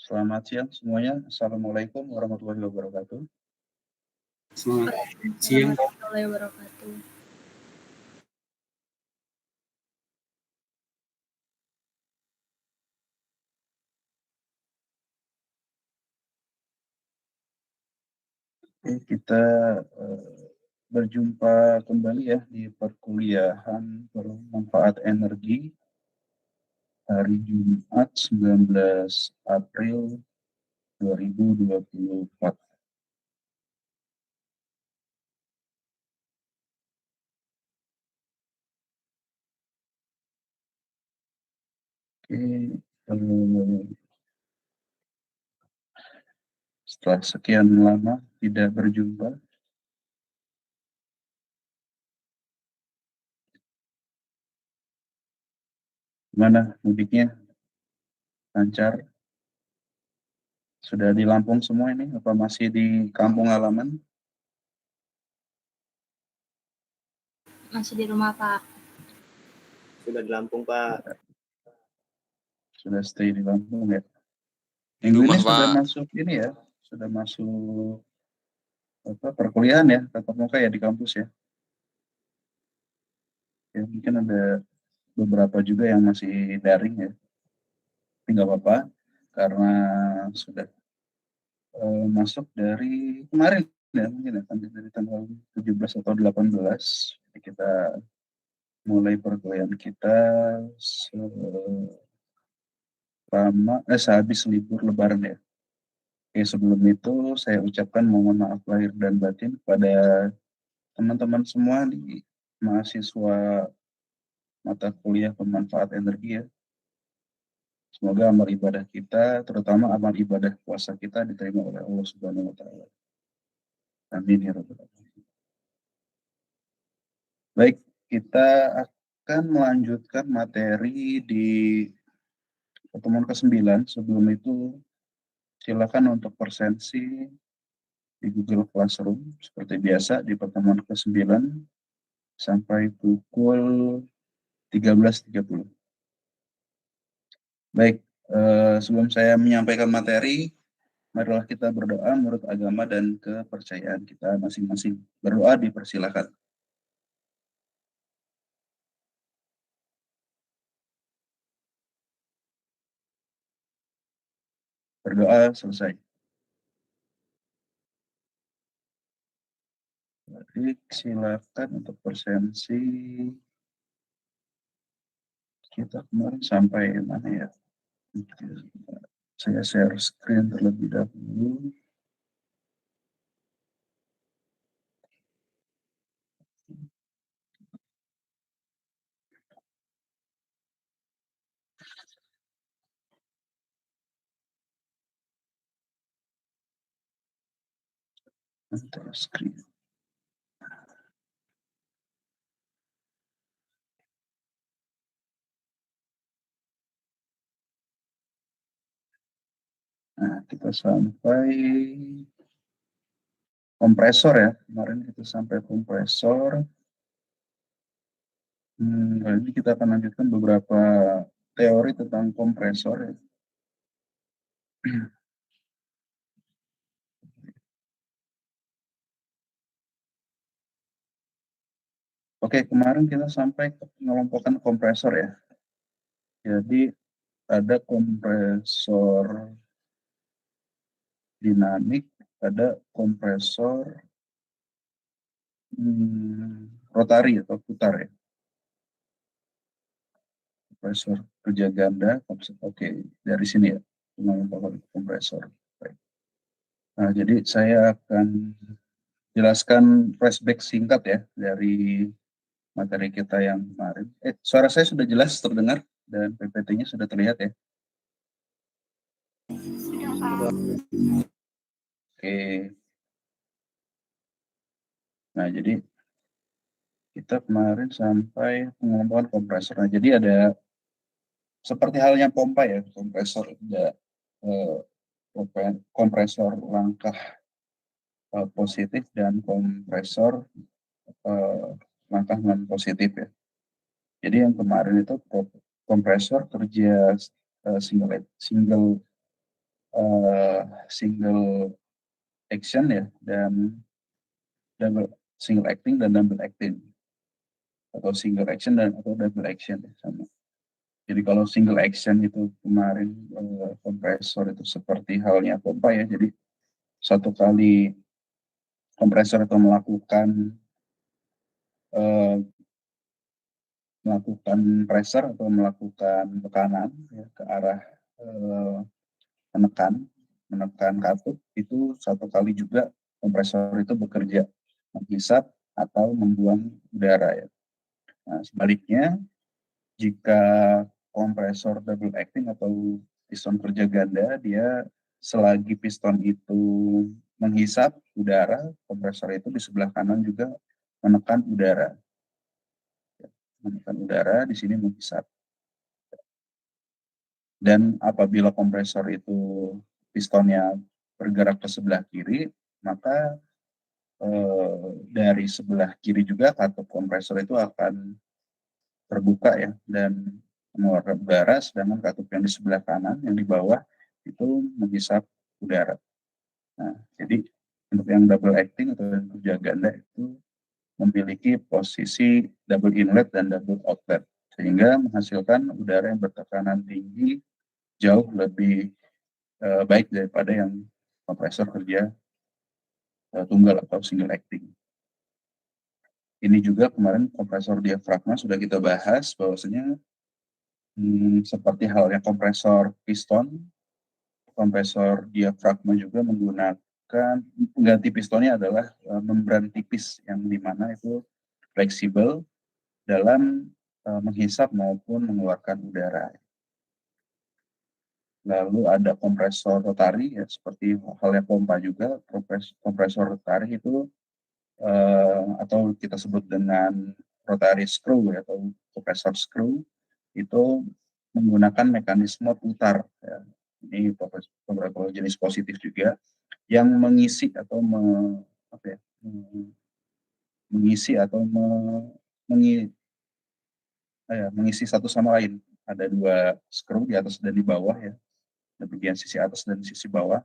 Selamat siang semuanya. Assalamualaikum warahmatullahi wabarakatuh. Selamat siang. Warahmatullahi wabarakatuh. Oke, kita berjumpa kembali ya di perkuliahan bermanfaat energi hari Jumat 19 April 2024. Oke, setelah sekian lama tidak berjumpa, gimana mudiknya? Lancar? Sudah di Lampung semua ini? Apa masih di kampung halaman? Masih di rumah, Pak. Sudah di Lampung, Pak. Sudah stay di Lampung ya? Minggu ini sudah masuk ini ya? Sudah masuk perkuliahan ya, tatap muka ya di kampus ya. Ya mungkin ada beberapa juga yang masih daring ya. Tapi nggak apa-apa karena sudah masuk dari kemarin ya, mungkin ya dari tanggal 17 atau 18. Jadi kita mulai perkuliahan kita sehabis libur lebaran ya. Oke, sebelum itu saya ucapkan mohon maaf lahir dan batin kepada teman-teman semua di mahasiswa mata kuliah pemanfaat energi ya. Semoga amal ibadah kita, terutama amal ibadah puasa kita diterima oleh Allah Subhanahu wa taala. Amin ya rabbal alamin. Baik, kita akan melanjutkan materi di pertemuan ke-9. Sebelum itu silakan untuk presensi di Google Classroom seperti biasa di pertemuan ke-9 sampai pukul 13.30. Baik, sebelum saya menyampaikan materi, marilah kita berdoa menurut agama dan kepercayaan kita masing-masing. Berdoa dipersilakan. Berdoa selesai. Baik, silakan untuk presensi kita kemarin sampai mana ya? Saya share screen terlebih dahulu. Antara screen. Nah, kita sampai kompresor ya. Kemarin kita sampai kompresor. Kali ini kita akan lanjutkan beberapa teori tentang kompresor ya. Oke, kemarin kita sampai ke pengelompokan kompresor ya. Jadi ada kompresor dinamik, ada kompresor rotari atau putar ya. Kompresor kerja ganda, oke, dari sini ya, pengelompokan kompresor. Baik. Nah, jadi saya akan jelaskan flashback singkat ya dari materi kita yang kemarin. Suara saya sudah jelas terdengar dan PPT-nya sudah terlihat ya. Oke. Nah, jadi kita kemarin sampai pengelompokan kompresor. Nah, jadi ada seperti halnya pompa ya, kompresor ada kompresor langkah positif dan kompresor langkah non positif ya. Jadi yang kemarin itu kompresor kerja single single action ya, dan single acting dan double acting, atau single action dan atau double action ya, sama. Jadi kalau single action itu kemarin kompresor itu seperti halnya pompa ya, jadi satu kali kompresor itu melakukan pressure atau melakukan tekanan ya, ke arah eh, menekan katup, itu satu kali juga kompresor itu bekerja menghisap atau membuang udara ya. Nah, sebaliknya jika kompresor double acting atau piston kerja ganda, dia selagi piston itu menghisap udara, kompresor itu di sebelah kanan juga menekan udara. Menekan udara, di sini menghisap. Dan apabila kompresor itu pistonnya bergerak ke sebelah kiri, maka dari sebelah kiri juga katup kompresor itu akan terbuka ya dan mengeluarkan udara, sedangkan katup yang di sebelah kanan yang di bawah itu menghisap udara. Nah, jadi untuk yang double acting atau yang kerja ganda itu memiliki posisi double inlet dan double outlet, sehingga menghasilkan udara yang bertekanan tinggi jauh lebih baik daripada yang kompresor kerja tunggal atau single acting. Ini juga kemarin kompresor diafragma sudah kita bahas bahwasanya seperti halnya kompresor piston, kompresor diafragma juga menggunakan pengganti pistonnya adalah membran tipis yang dimana itu fleksibel dalam menghisap maupun mengeluarkan udara. Lalu ada kompresor rotari ya, seperti halnya pompa juga. Kompresor rotari itu atau kita sebut dengan rotary screw ya, atau kompresor screw, itu menggunakan mekanisme putar ya. Ini beberapa jenis positif juga yang mengisi atau mengisi atau mengisi satu sama lain. Ada dua screw di atas dan di bawah ya, di bagian sisi atas dan sisi bawah,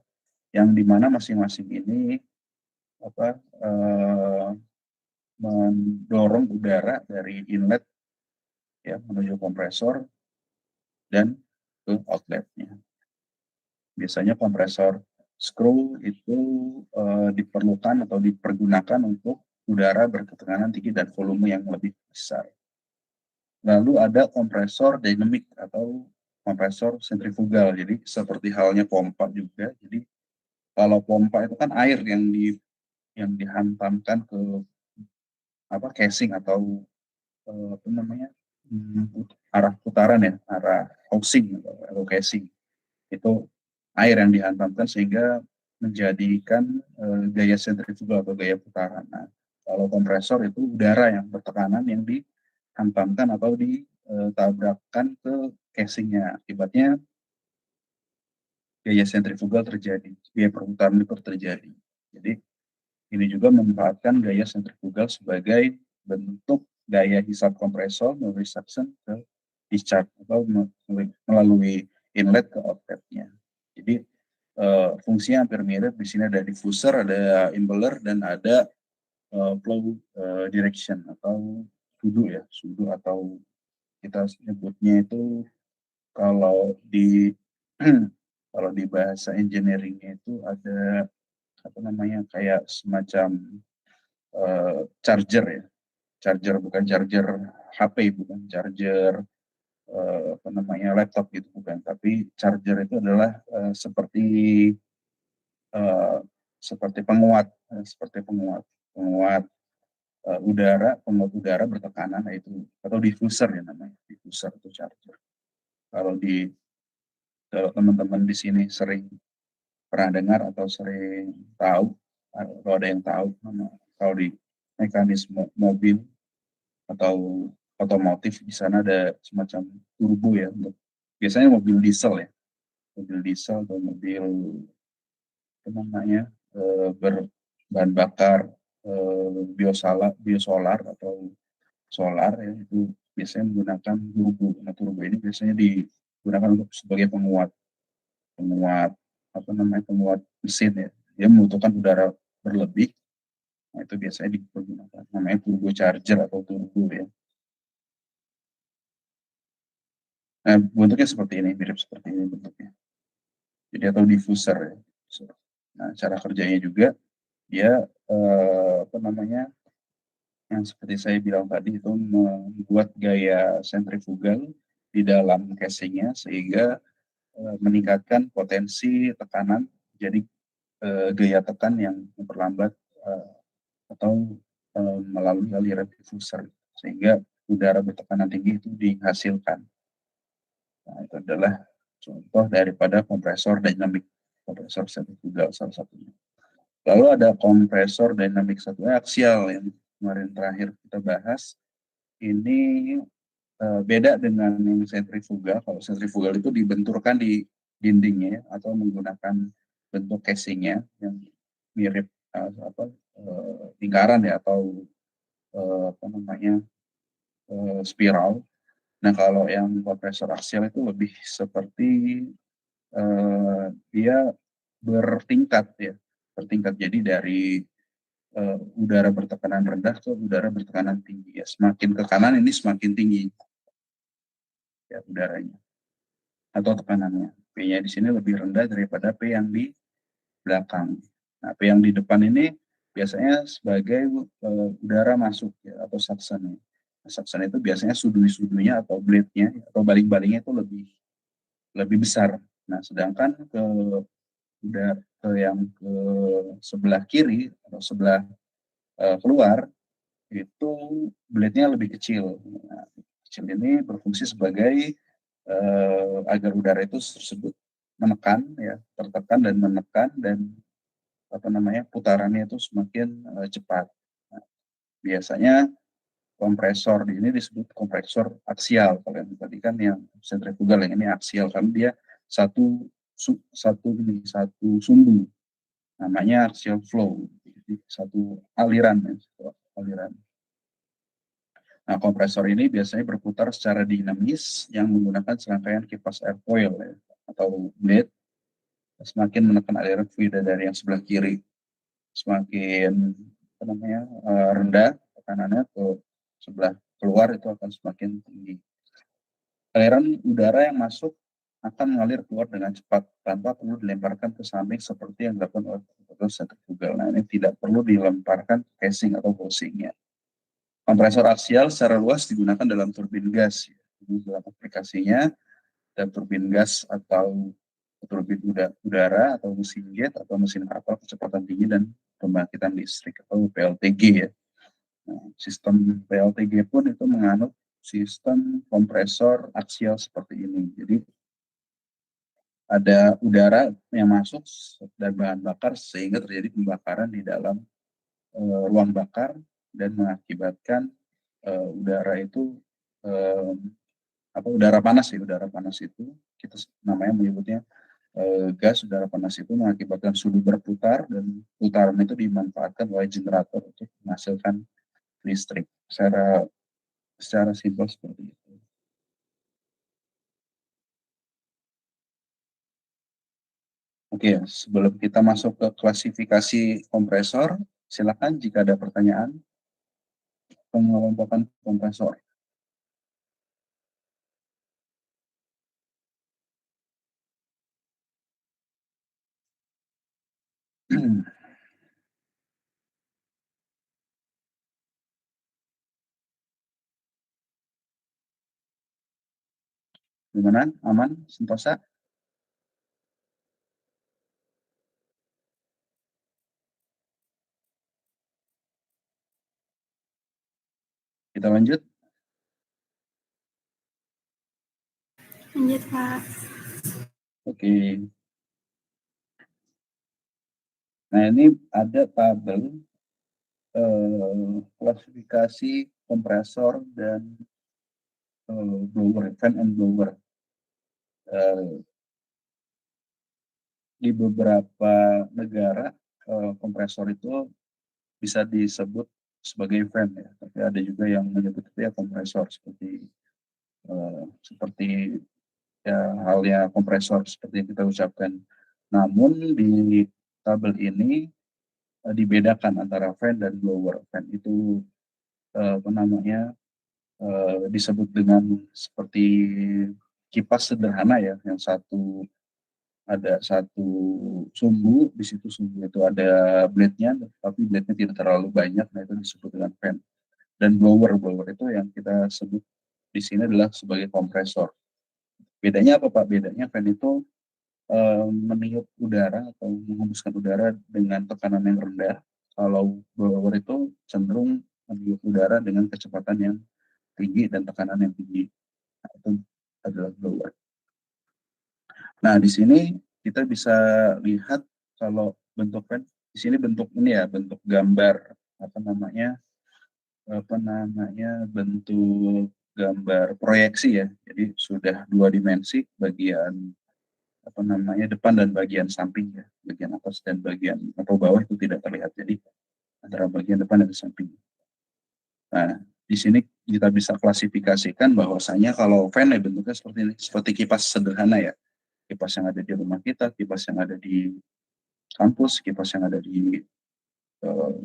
yang dimana masing-masing ini mendorong udara dari inlet ya menuju kompresor dan ke outletnya. Biasanya kompresor screw itu diperlukan atau dipergunakan untuk udara berketegangan tinggi dan volume yang lebih besar. Lalu ada kompresor dynamic atau kompresor sentrifugal. Jadi seperti halnya pompa juga. Jadi kalau pompa itu kan air yang dihantamkan ke casing atau arah putaran ya, arah housing atau casing. Itu air yang dihantamkan sehingga menjadikan gaya sentrifugal atau gaya putaran. Nah, kalau kompresor itu udara yang bertekanan yang dihantamkan atau ditabrakkan ke casingnya. Akibatnya gaya sentrifugal terjadi, gaya perputaran itu terjadi. Jadi ini juga memanfaatkan gaya sentrifugal sebagai bentuk gaya hisap kompresor melalui suction ke discharge atau melalui inlet ke outletnya. Jadi fungsinya hampir mirip. Di sini ada diffuser, ada impeller, dan ada flow direction atau sudu ya, sudu atau kita sebutnya itu kalau di kalau di bahasa engineeringnya itu ada kayak semacam charger ya, charger bukan charger HP, bukan charger laptop gitu, bukan, tapi charger itu adalah seperti penguat penguat udara bertekanan, yaitu atau diffuser ya namanya, diffuser atau charger. Kalau teman-teman di sini sering pernah dengar atau sering tahu, kalau ada yang tahu, kalau di mekanisme mobil atau otomotif di sana ada semacam turbo ya, untuk biasanya mobil diesel ya, mobil diesel atau mobil berbahan bakar biosolar atau solar ya, itu biasanya menggunakan turbo. Nah, turbo ini biasanya digunakan untuk sebagai penguat penguat mesin ya. Dia membutuhkan udara berlebih. Nah, itu biasanya digunakan. Namanya turbocharger atau turbo ya. Nah, bentuknya seperti ini, mirip seperti ini bentuknya. Jadi atau diffuser ya. Nah, cara kerjanya juga dia yang seperti saya bilang tadi itu membuat gaya sentrifugal di dalam casingnya sehingga meningkatkan potensi tekanan. Jadi gaya tekan yang memperlambat atau melalui aliran diffuser sehingga udara bertekanan tinggi itu dihasilkan. Nah, itu adalah contoh daripada kompresor dinamik, kompresor sentrifugal salah satunya. Lalu ada kompresor dinamik satunya aksial yang kemarin terakhir kita bahas. Ini beda dengan yang sentrifugal. Kalau sentrifugal itu dibenturkan di dindingnya atau menggunakan bentuk casingnya yang mirip lingkaran ya atau spiral. Nah kalau yang kompresor aksial itu lebih seperti dia bertingkat ya, bertingkat. Jadi dari udara bertekanan rendah ke udara bertekanan tinggi ya. Semakin ke kanan ini semakin tinggi ya udaranya atau tekanannya. P-nya di sini lebih rendah daripada P yang di belakang. Nah, P yang di depan ini biasanya sebagai udara masuk ya, atau suction. Nah, suction itu biasanya sudui-sudunya atau blade-nya atau baling-balingnya itu lebih besar. Nah, sedangkan ke yang ke sebelah kiri atau sebelah keluar itu blade-nya lebih kecil. Nah, kecil ini berfungsi sebagai agar udara itu tersebut menekan ya, tertekan dan menekan dan putarannya itu semakin cepat. Nah, biasanya kompresor di ini disebut kompresor aksial. Kalau yang tadi kan yang sentrifugal, yang ini aksial karena dia satu sumbu. Namanya axial flow. Jadi satu aliran ya, aliran. Nah, kompresor ini biasanya berputar secara dinamis yang menggunakan serangkaian kipas air coil ya, atau blade. Semakin menekan aliran fluid dari yang sebelah kiri, semakin rendah tekanannya ke sebelah keluar itu akan semakin tinggi. Aliran udara yang masuk akan mengalir keluar dengan cepat tanpa perlu dilemparkan ke samping seperti yang dilakukan oleh kompresor sentrifugal. Nah, ini tidak perlu dilemparkan casing atau housingnya. Kompresor aksial secara luas digunakan dalam turbin gas. Ini dalam aplikasinya, dan turbin gas atau turbin udara atau mesin jet atau mesin kapal kecepatan tinggi dan pembangkitan listrik atau PLTG ya. Nah, sistem PLTG pun itu menganut sistem kompresor aksial seperti ini. Jadi ada udara yang masuk dan bahan bakar sehingga terjadi pembakaran di dalam ruang bakar dan mengakibatkan udara itu udara panas itu kita namanya menyebutnya gas udara panas itu mengakibatkan suhu berputar dan putaran itu dimanfaatkan oleh generator untuk menghasilkan listrik secara simpel seperti itu. Oke, sebelum kita masuk ke klasifikasi kompresor, silakan jika ada pertanyaan pengelompokan kompresor. Gimana? Aman? Sentosa? Kita lanjut. Lanjut, Pak. Oke. Nah, ini ada tabel klasifikasi kompresor dan blower, fan and blower. Di beberapa negara kompresor itu bisa disebut sebagai fan ya, tapi ada juga yang menyebut itu ya kompresor seperti ya halnya kompresor seperti yang kita ucapkan Namun di tabel ini dibedakan antara fan dan blower. Fan itu apa namanya disebut dengan seperti kipas sederhana ya, yang ada satu sumbu, di situ sumbu itu ada blade-nya, tapi blade-nya tidak terlalu banyak, nah itu disebut dengan fan. Dan blower itu yang kita sebut di sini adalah sebagai kompresor. Bedanya apa Pak? Bedanya fan itu meniup udara atau menghembuskan udara dengan tekanan yang rendah. Kalau blower itu cenderung meniup udara dengan kecepatan yang tinggi dan tekanan yang tinggi. Nah, itu adalah blower. Nah, di sini kita bisa lihat kalau bentuk fan, di sini bentuk ini ya, bentuk gambar bentuk gambar proyeksi ya. Jadi sudah 2 dimensi, bagian depan dan bagian samping ya, bagian atas dan bagian atau bawah itu tidak terlihat, jadi antara bagian depan dan samping. Nah, di sini kita bisa klasifikasikan bahwasanya kalau fan ya bentuknya seperti ini, seperti kipas sederhana ya, kipas yang ada di rumah kita, kipas yang ada di kampus, kipas yang ada di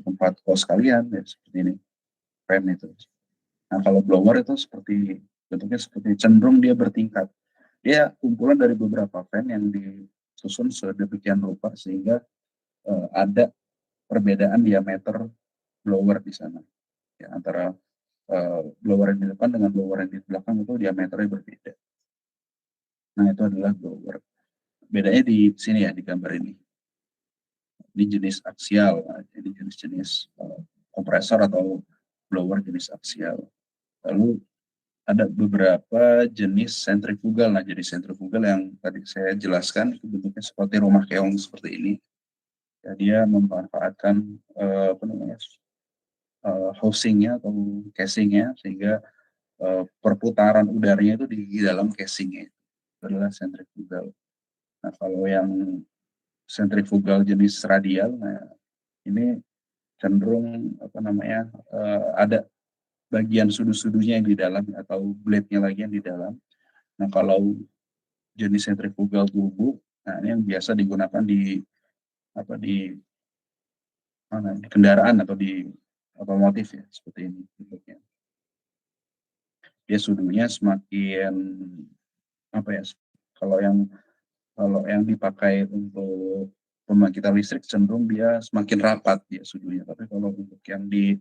tempat kos kalian ya, seperti ini fan itu. Nah, kalau blower itu bentuknya seperti cenderung dia bertingkat. Dia kumpulan dari beberapa fan yang disusun sedemikian rupa sehingga ada perbedaan diameter blower di sana. Ya, antara blower yang di depan dengan blower yang di belakang itu diameternya berbeda. Nah, itu adalah blower. Bedanya di sini ya, di gambar ini. Ini jenis aksial, nah, jadi jenis-jenis kompresor atau blower jenis aksial. Lalu ada beberapa jenis sentrifugal. Nah, jadi sentrifugal yang tadi saya jelaskan itu bentuknya seperti rumah keong seperti ini. Ya, dia memanfaatkan housingnya atau casingnya sehingga perputaran udaranya itu di dalam casingnya. Itu adalah sentrifugal. Nah, kalau yang sentrifugal jenis radial, nah ini cenderung ada bagian sudu-sudunya yang di dalam atau blade-nya lagi yang di dalam. Nah, kalau jenis sentrifugal turbo, nah ini yang biasa digunakan di di kendaraan atau di otomotif ya, seperti ini bentuknya. Dia sudunya semakin kalau yang dipakai untuk pembangkitan listrik cenderung dia semakin rapat dia sudunya, tapi kalau untuk yang di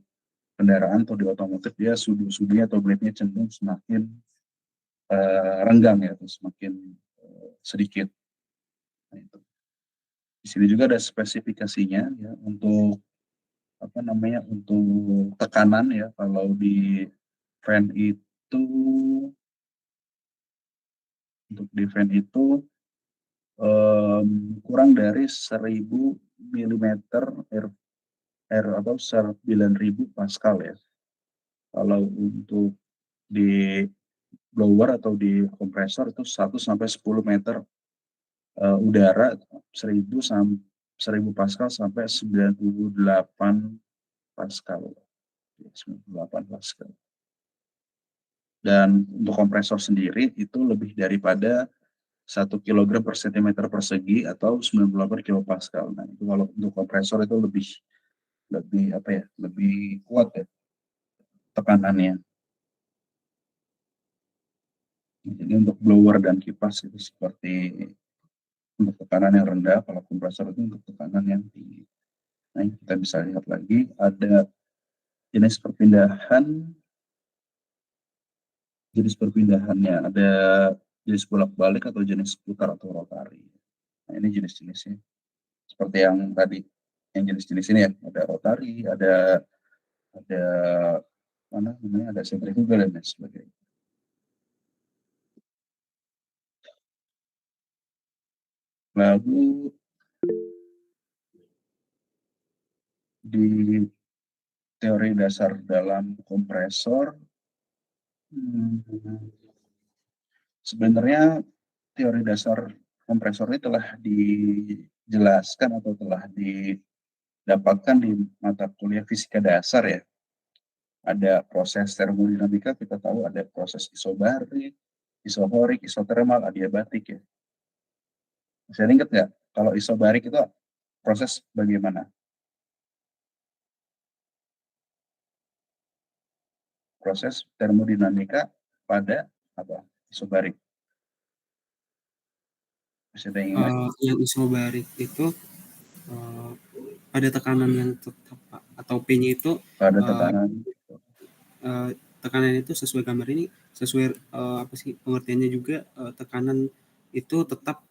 kendaraan atau di otomotif dia sudunya atau blade-nya cenderung semakin renggang ya, atau semakin sedikit. Nah, itu. Di sini juga ada spesifikasinya ya untuk untuk tekanan ya. Kalau di fan itu kurang dari 1000 mm atau 9000 pascal ya. Kalau untuk di blower atau di kompresor itu 1 sampai 10 meter udara 1000 pascal sampai 98 pascal. 98 pascal. Dan untuk kompresor sendiri itu lebih daripada 1 kg per cm persegi atau 98 kilopascal. Nah, itu kalau untuk kompresor itu lebih kuat ya tekanannya. Jadi untuk blower dan kipas itu seperti untuk tekanan yang rendah, kalau kompresor itu untuk tekanan yang tinggi. Nah, kita bisa lihat lagi ada jenis perpindahannya, ada jenis bolak-balik atau jenis putar atau rotari. Nah, ini jenis-jenisnya. Seperti yang tadi, yang jenis-jenis ini ya, ada rotari, ada ada sentrifugal dan lain sebagainya. Lalu di teori dasar dalam kompresor, sebenarnya teori dasar kompresor ini telah dijelaskan atau telah didapatkan di mata kuliah fisika dasar ya. Ada proses termodinamika, kita tahu ada proses isobarik, isohorik, isotermal, adiabatik ya. Saya ingat nggak Kalau isobarik itu proses bagaimana? Proses termodinamika pada apa? Isobarik. Masih ada yang ingat? Yang isobarik itu pada tekanan yang tetap Pak, atau P-nya itu Pada uh, tekanan. tekanan itu sesuai gambar ini sesuai apa sih pengertiannya juga tekanan itu tetap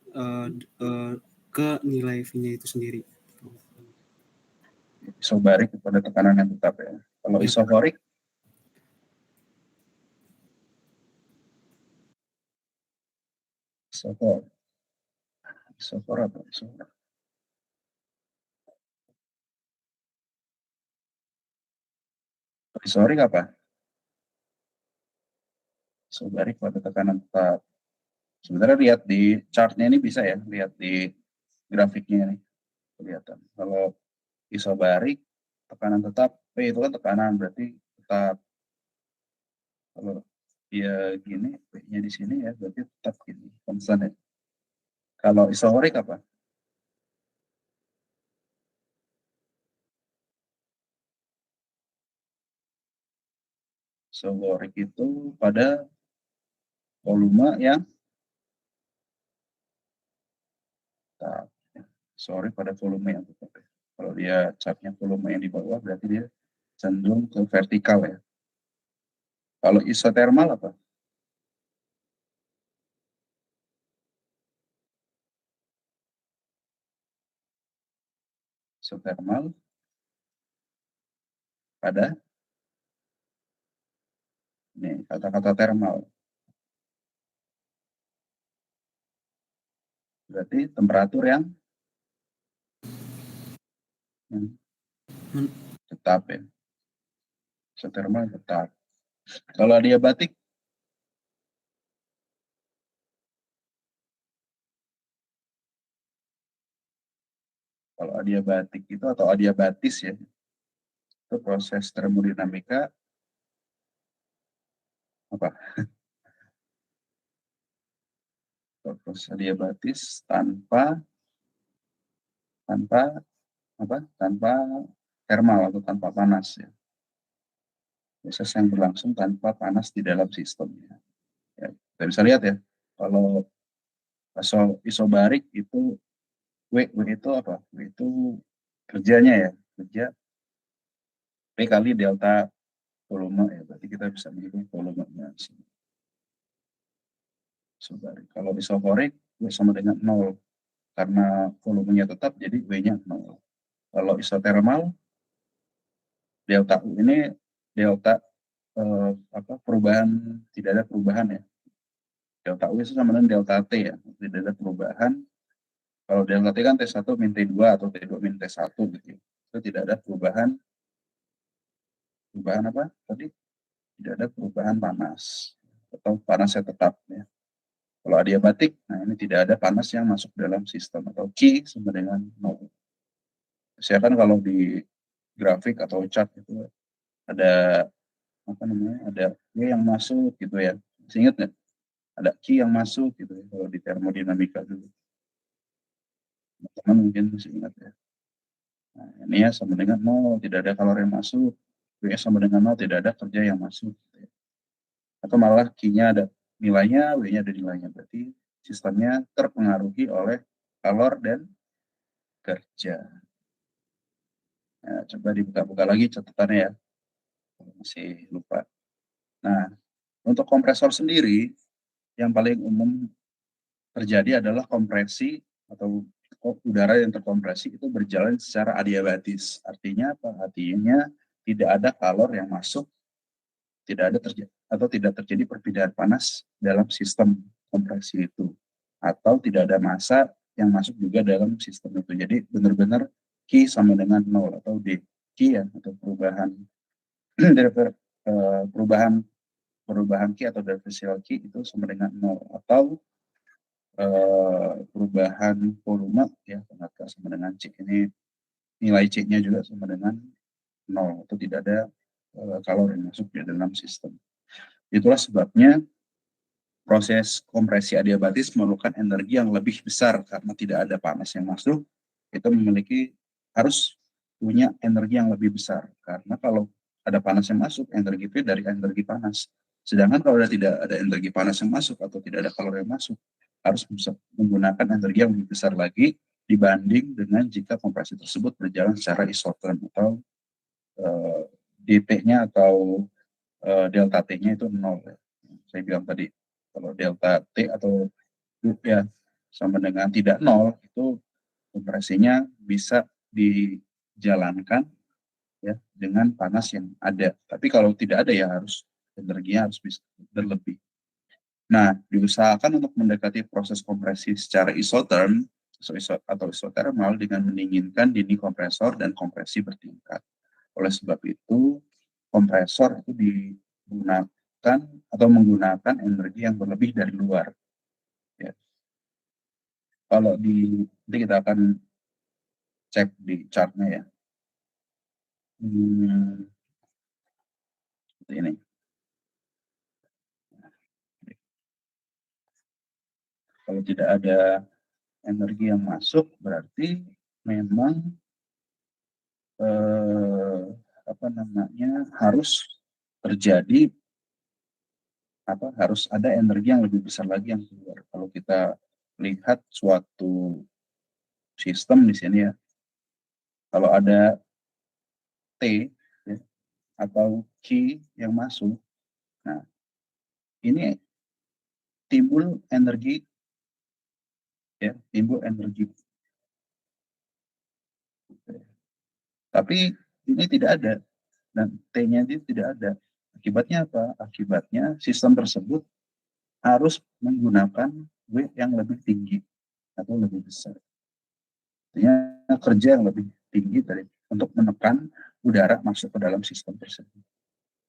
ke nilai V-nya itu sendiri. Isobarik pada tekanan yang tetap ya. Kalau Ya, isokorik, isokor, isokor apa? Isokor. Isorik apa? Isobarik pada tekanan tetap. Sebenarnya lihat di chartnya ini bisa ya, lihat di grafiknya ini kelihatan. Kalau isobarik tekanan tetap, P itu kan tekanan berarti tetap. Kalau dia gini, P-nya di sini ya berarti tetap gini, konstan ya. Kalau isokorik apa? Isokorik itu pada volume yang tetap. Sorry, pada volume yang tetap ya. Kalau dia chartnya volume yang di bawah berarti dia cenderung ke vertikal ya. Kalau isotermal apa? Isotermal pada ini kata-kata termal. Berarti temperatur yang tetap ya. Isotermal tetap. Kalau adiabatik kalau adiabatik itu atau adiabatis ya, itu proses termodinamika apa? Proses adiabatis tanpa apa? Tanpa termal atau tanpa panas ya. Proses yang berlangsung tanpa panas di dalam sistemnya. Ya, kita bisa lihat ya, kalau isobarik itu W itu apa? W itu kerjanya ya, kerja P kali delta volume ya, berarti kita bisa menghitung volumenya. Isobarik. Kalau isokorik, W sama dengan 0. Karena volumenya tetap, jadi W-nya 0. Kalau isotermal, delta U ini delta perubahan, tidak ada perubahan ya. Delta U itu sama dengan delta T ya, tidak ada perubahan. Kalau delta T kan T1 min T2 atau T2 min T1 gitu ya. Itu tidak ada perubahan apa tadi? Tidak ada perubahan panas atau panasnya tetap ya. Kalau adiabatik, nah ini tidak ada panas yang masuk dalam sistem atau Q sama dengan 0. Saya kan kalau di grafik atau chart itu ada apa namanya? Ada Q yang masuk gitu ya. Masih ingat nggak? Ada Q yang masuk gitu ya kalau di termodinamika dulu. Teman mungkin masih ingat ya. Nah, ini ya sama dengan 0, tidak ada kalori yang masuk. W sama dengan 0, tidak ada kerja yang masuk. Gitu ya. Atau malah Q-nya ada nilainya, W-nya ada nilainya. Berarti sistemnya terpengaruhi oleh kalor dan kerja. Nah, coba dibuka-buka lagi catatannya ya. Masih lupa. Nah, untuk kompresor sendiri, yang paling umum terjadi adalah kompresi atau udara yang terkompresi itu berjalan secara adiabatis. Artinya apa? Artinya tidak ada kalor yang masuk, tidak ada terjadi atau tidak terjadi perpindahan panas dalam sistem kompresi itu, atau tidak ada massa yang masuk juga dalam sistem itu. Jadi benar-benar Q sama dengan 0 atau D Q ya, atau perubahan perubahan perubahan Q atau differential Q itu sama dengan 0, atau perubahan volume ya sama dengan C ini, nilai C-nya juga sama dengan 0 atau tidak ada kalori yang masuk di dalam sistem. Itulah sebabnya proses kompresi adiabatis memerlukan energi yang lebih besar karena tidak ada panas yang masuk, itu harus punya energi yang lebih besar. Karena kalau ada panas yang masuk, energi itu dari energi panas. Sedangkan kalau tidak ada energi panas yang masuk atau tidak ada kalori yang masuk, harus bisa menggunakan energi yang lebih besar lagi dibanding dengan jika kompresi tersebut berjalan secara isoterm atau dt-nya atau delta T-nya itu 0. Saya bilang tadi, kalau delta T atau ya sama dengan tidak 0, itu kompresinya bisa dijalankan ya dengan panas yang ada. Tapi kalau tidak ada ya harus energinya harus bisa berlebih. Nah, diusahakan untuk mendekati proses kompresi secara isotherm atau isotermal dengan mendinginkan dinding kompresor dan kompresi bertingkat. Oleh sebab itu, kompresor itu digunakan atau menggunakan energi yang berlebih dari luar. Ya. Kalau nanti kita akan cek di chartnya ya. Seperti ini. Kalau tidak ada energi yang masuk, berarti memang harus terjadi harus ada energi yang lebih besar lagi yang keluar. Kalau kita lihat suatu sistem di sini ya, kalau ada T ya, atau Q yang masuk, nah ini timbul energi ya, timbul energi. Tapi ini tidak ada dan T-nya itu tidak ada. Akibatnya apa? Akibatnya sistem tersebut harus menggunakan W yang lebih tinggi atau lebih besar. Artinya kerja yang lebih tinggi untuk menekan udara masuk ke dalam sistem tersebut.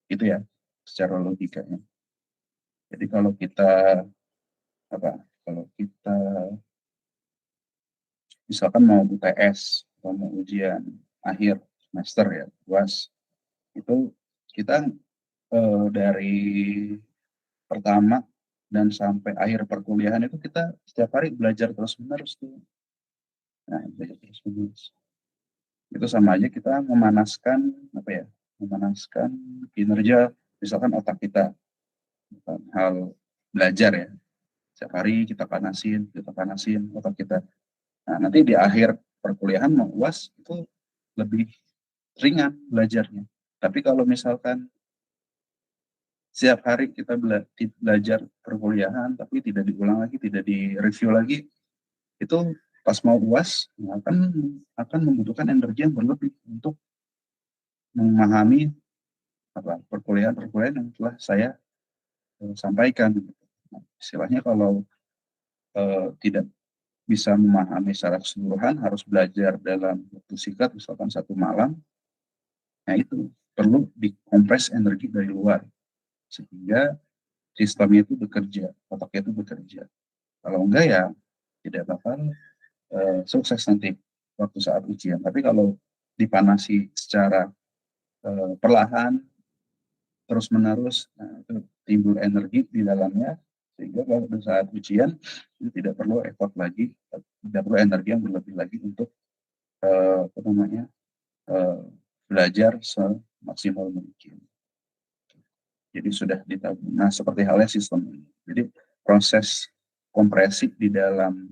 Itu ya secara logikanya. Jadi kalau kita misalkan mau UTS atau mau ujian akhir semester ya, UAS, itu kita dari pertama dan sampai akhir perkuliahan itu kita setiap hari belajar terus-menerus tuh. Nah, belajar terus-menerus. Itu sama aja kita memanaskan kinerja misalkan otak kita. Hal belajar ya. Setiap hari kita panasin otak kita. Nah, nanti di akhir perkuliahan mau UAS itu lebih ringan belajarnya. Tapi kalau misalkan setiap hari kita belajar perkuliahan tapi tidak diulang lagi, tidak direview lagi, itu pas mau UAS akan membutuhkan energi yang berlebih untuk memahami perkuliahan yang telah saya sampaikan. Nah, istilahnya kalau tidak bisa memahami secara keseluruhan, harus belajar dalam waktu singkat, misalkan 1 malam, nah itu perlu dikompres energi dari luar sehingga sistemnya itu bekerja, otaknya itu bekerja. Kalau enggak ya tidak bakal sukses nanti waktu saat ujian. Tapi kalau dipanasi secara perlahan, terus-menerus, nah, itu timbul energi di dalamnya, sehingga pada saat ujian itu tidak perlu effort lagi, tidak perlu energi yang berlebih lagi untuk belajar semaksimal mungkin. Jadi sudah ditabung. Nah, seperti halnya sistem ini. Jadi proses kompresi di dalam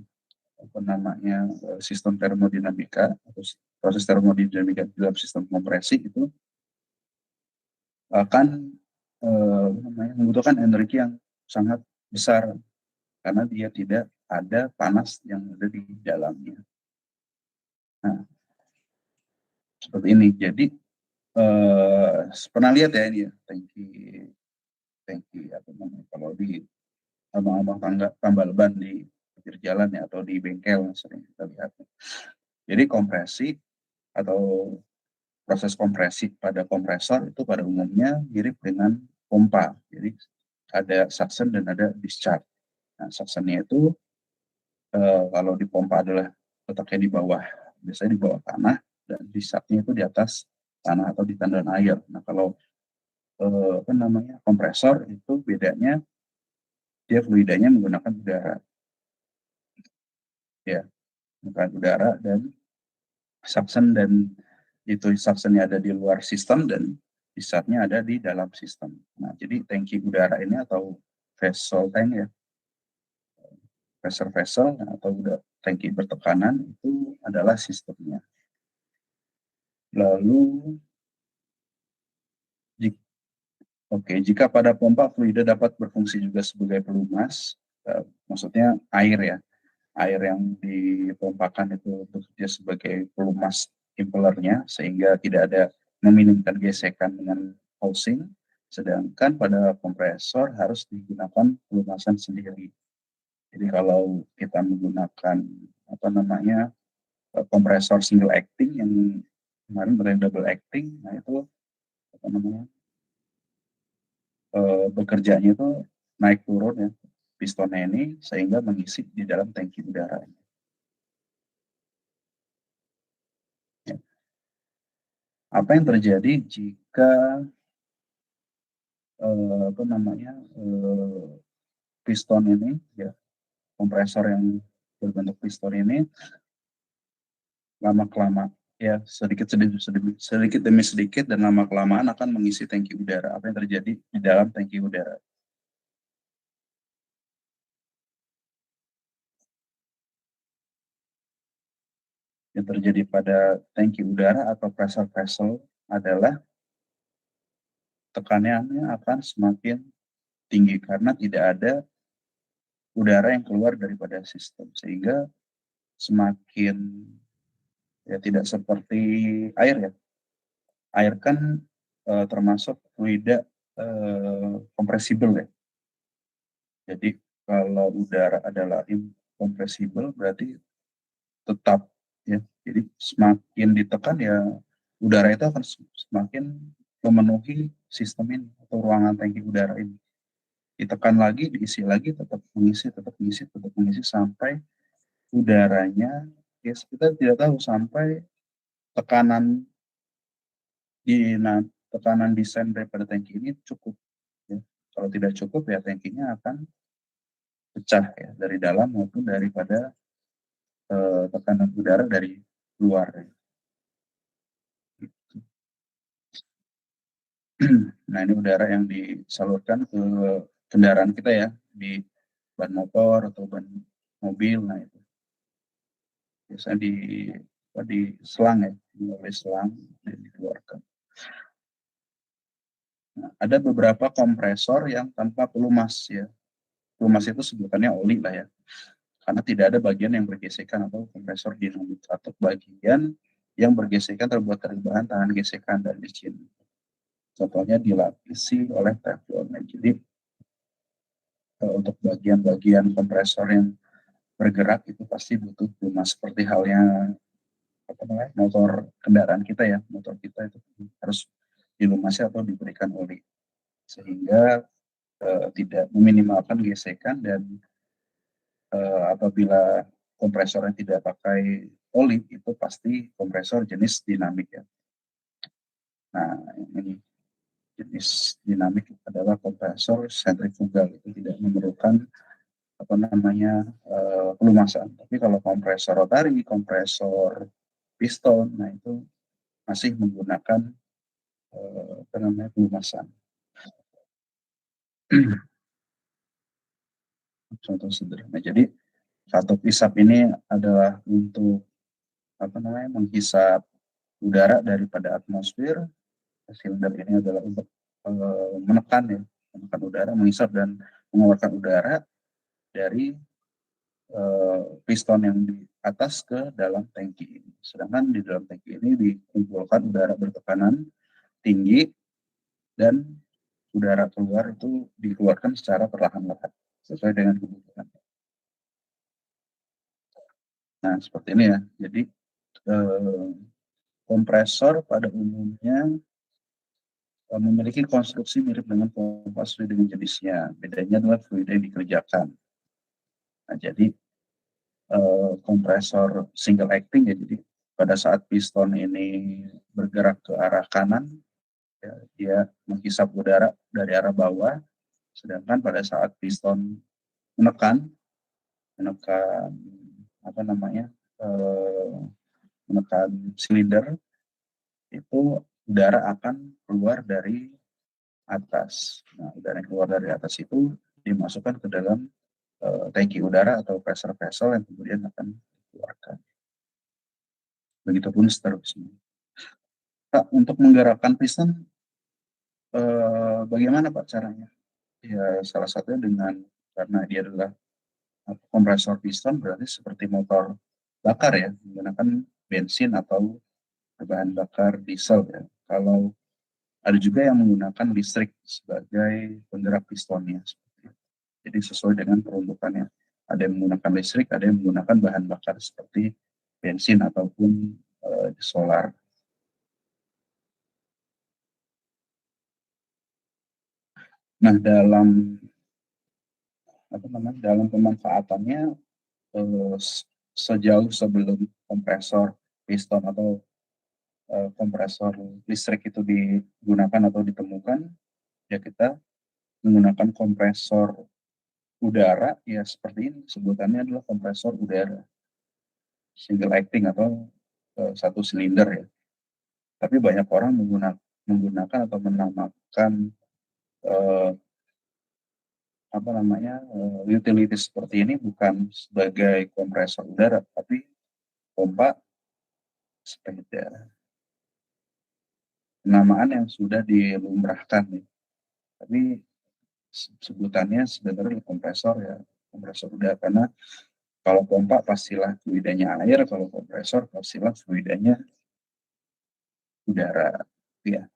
sistem termodinamika atau proses termodinamika di dalam sistem kompresi itu akan membutuhkan energi yang sangat besar karena dia tidak ada panas yang ada di dalamnya. Nah, seperti ini. Jadi pernah lihat ya ini ya, tangki kalau di abang-abang tambal ban di pinggir jalan ya atau di bengkel sering kita lihat. Jadi kompresi atau proses kompresi pada kompresor itu pada umumnya mirip dengan pompa. Jadi ada suction dan ada discharge. Nah, suctionnya itu kalau di pompa adalah letaknya di bawah, biasanya di bawah tanah, dan discharge-nya itu di atas tanah atau di tandan air. Nah, kalau kompresor itu bedanya dia fluidanya menggunakan udara. Ya, menggunakan udara dan suction, dan itu suctionnya ada di luar sistem dan discharge-nya ada di dalam sistem. Nah, jadi tangki udara ini atau vessel tank ya, pressure vessel atau tangki bertekanan itu adalah sistemnya. Lalu jika pada pompa fluida dapat berfungsi juga sebagai pelumas, maksudnya air ya, air yang dipompakan itu bekerja sebagai pelumas impellernya sehingga tidak ada meminimkan gesekan dengan housing, sedangkan pada kompresor harus digunakan pelumasan sendiri. Jadi kalau kita menggunakan kompresor single acting yang kemarin berada double acting, nah itu bekerjanya itu naik turun ya pistonnya ini sehingga mengisi di dalam tangki udara. Ya. Apa yang terjadi jika piston ini ya, kompresor yang berbentuk piston ini lama-kelamaan ya sedikit demi sedikit dan lama-kelamaan akan mengisi tangki udara. Apa yang terjadi di dalam tangki udara? Yang terjadi pada tangki udara atau pressure vessel adalah tekanannya akan semakin tinggi karena tidak ada udara yang keluar daripada sistem, sehingga semakin ya tidak seperti air ya. Air kan termasuk fluida kompresibel ya. Jadi kalau udara adalah incompressible berarti tetap ya. Jadi semakin ditekan ya udara itu akan semakin memenuhi sistem ini atau ruangan tangki udara ini. Ditekan lagi, diisi lagi, tetap mengisi sampai udaranya ya kita tidak tahu sampai tekanan tekanan desain daripada tangki ini cukup ya. Kalau tidak cukup ya tangkinya akan pecah ya dari dalam maupun daripada tekanan udara dari luar ya. Nah, ini udara yang disalurkan ke kendaraan kita ya, di ban motor atau ban mobil. Nah, itu biasanya di selang ya, melalui selang dan dikeluarkan. Nah, ada beberapa kompresor yang tanpa pelumas ya. Pelumas itu sebutannya oli lah ya. Karena tidak ada bagian yang bergesekan atau kompresor dinamik atau bagian yang bergesekan terbuat dari bahan tahan gesekan dan licin. Contohnya dilapisi oleh teflon. Jadi untuk bagian-bagian kompresor yang bergerak itu pasti butuh pelumas seperti halnya motor kendaraan kita ya, motor kita itu harus dilumasi atau diberikan oli sehingga tidak meminimalkan gesekan dan apabila kompresornya tidak pakai oli itu pasti kompresor jenis dinamik ya. Nah ini jenis dinamik adalah kompresor sentrifugal, itu tidak memerlukan pelumasan. Tapi kalau kompresor rotari, kompresor piston, nah itu masih menggunakan pelumasan. Contoh sederhana. Jadi katup isap ini adalah untuk menghisap udara daripada atmosfer. Silinder ini adalah untuk menekan udara, menghisap dan mengeluarkan udara dari piston yang di atas ke dalam tangki ini. Sedangkan di dalam tangki ini dikumpulkan udara bertekanan tinggi dan udara keluar itu dikeluarkan secara perlahan-lahan sesuai dengan kebutuhan. Nah, seperti ini ya. Jadi kompresor pada umumnya memiliki konstruksi mirip dengan pompa sesuai dengan jenisnya. Bedanya adalah fluida yang dikerjakan. Nah, jadi kompresor single acting ya, jadi pada saat piston ini bergerak ke arah kanan, ya, dia menghisap udara dari arah bawah, sedangkan pada saat piston menekan apa namanya, menekan silinder, itu udara akan keluar dari atas. Nah, udara yang keluar dari atas itu dimasukkan ke dalam tangki udara atau pressure vessel yang kemudian akan dikeluarkan. Begitupun seterusnya. Pak, untuk menggerakkan piston, bagaimana Pak caranya? Ya, salah satunya karena dia adalah kompresor piston, berarti seperti motor bakar ya, menggunakan bensin atau bahan bakar diesel ya. Kalau ada juga yang menggunakan listrik sebagai penggerak pistonnya. Jadi sesuai dengan peruntukannya. Ada yang menggunakan listrik, ada yang menggunakan bahan bakar seperti bensin ataupun solar. Nah, dalam pemanfaatannya, sejauh sebelum kompresor piston atau kompresor listrik itu digunakan atau ditemukan, ya kita menggunakan kompresor udara, ya seperti ini, sebutannya adalah kompresor udara single acting atau satu silinder ya. Tapi banyak orang menggunakan atau menamakan eh, utility seperti ini bukan sebagai kompresor udara, tapi pompa sepeda. Penamaan yang sudah dilumrahkan nih. Tapi sebutannya sebenarnya kompresor udara, karena kalau pompa pastilah fluidanya air, kalau kompresor pastilah fluidanya udara. Ya.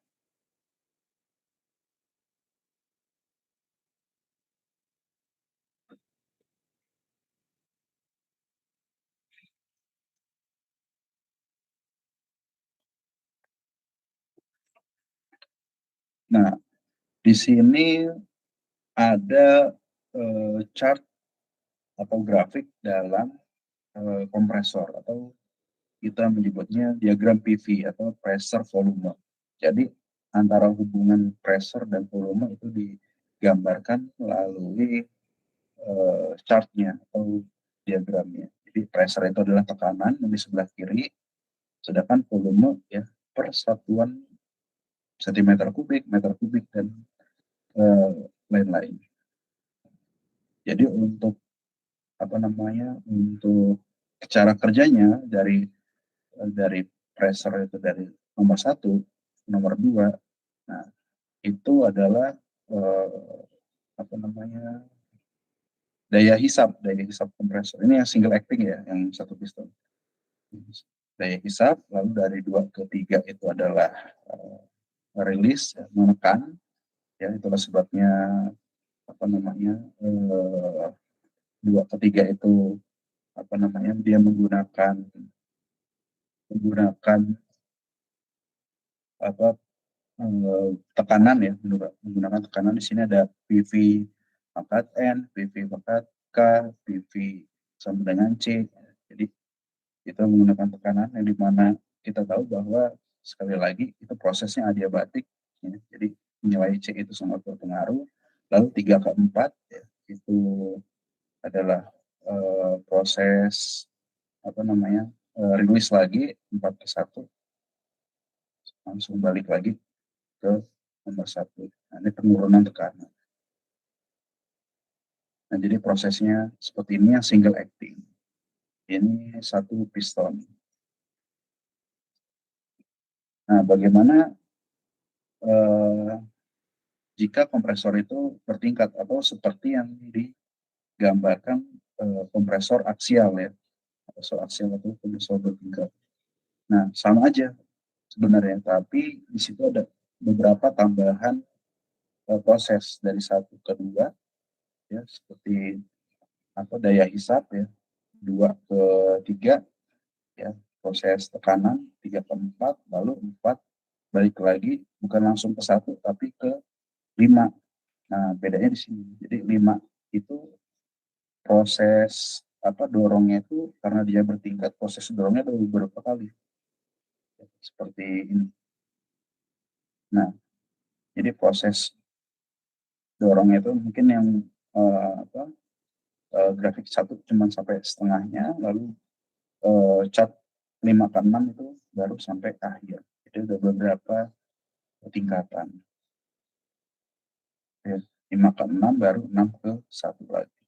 Nah, di sini ada chart atau grafik dalam kompresor, atau kita menyebutnya diagram PV atau pressure volume. Jadi antara hubungan pressure dan volume itu digambarkan melalui chartnya atau diagramnya. Jadi pressure itu adalah tekanan di sebelah kiri, sedangkan volume ya per satuan sentimeter kubik, meter kubik, dan lain-lain. Jadi untuk untuk cara kerjanya dari pressure itu dari nomor 1, nomor 2, nah itu adalah eh, daya hisap kompresor. Ini yang single acting ya, yang satu piston. Daya hisap, lalu dari 2 ke 3 itu adalah rilis, ya, menekan, ya itulah sebabnya 2 ke 3 itu dia menggunakan apa tekanan ya, menggunakan tekanan. Di sini ada PV pangkat N, PV pangkat K, PV sama dengan C. Jadi itu menggunakan tekanan yang dimana kita tahu bahwa sekali lagi itu prosesnya adiabatik ya. Jadi nilai C itu sangat berpengaruh. Lalu 3 ke 4 ya, itu adalah proses rilis lagi. 4 ke 1 langsung balik lagi ke nomor 1. Nah, ini penurunan tekanan. Nah, jadi prosesnya seperti ini yang single acting. Ini satu piston. Nah, bagaimana jika kompresor itu bertingkat atau seperti yang digambarkan kompresor aksial ya, kompresor aksial atau kompresor bertingkat. Nah, sama aja sebenarnya, tapi di situ ada beberapa tambahan proses dari 1 ke 2 ya, seperti daya hisap ya, 2 ke 3 ya, proses tekanan, 3 ke 4, lalu 4 balik lagi, bukan langsung ke 1 tapi ke 5. Nah, bedanya di sini. Jadi 5 itu proses dorongnya itu karena dia bertingkat, proses dorongnya ada beberapa kali. Seperti ini. Nah, jadi proses dorongnya itu mungkin yang grafik 1 cuma sampai setengahnya, lalu chart 5 ke 6 itu baru sampai akhir. Jadi ada beberapa tingkatan. Ya, 5 ke 6 baru 6 ke 1 lagi.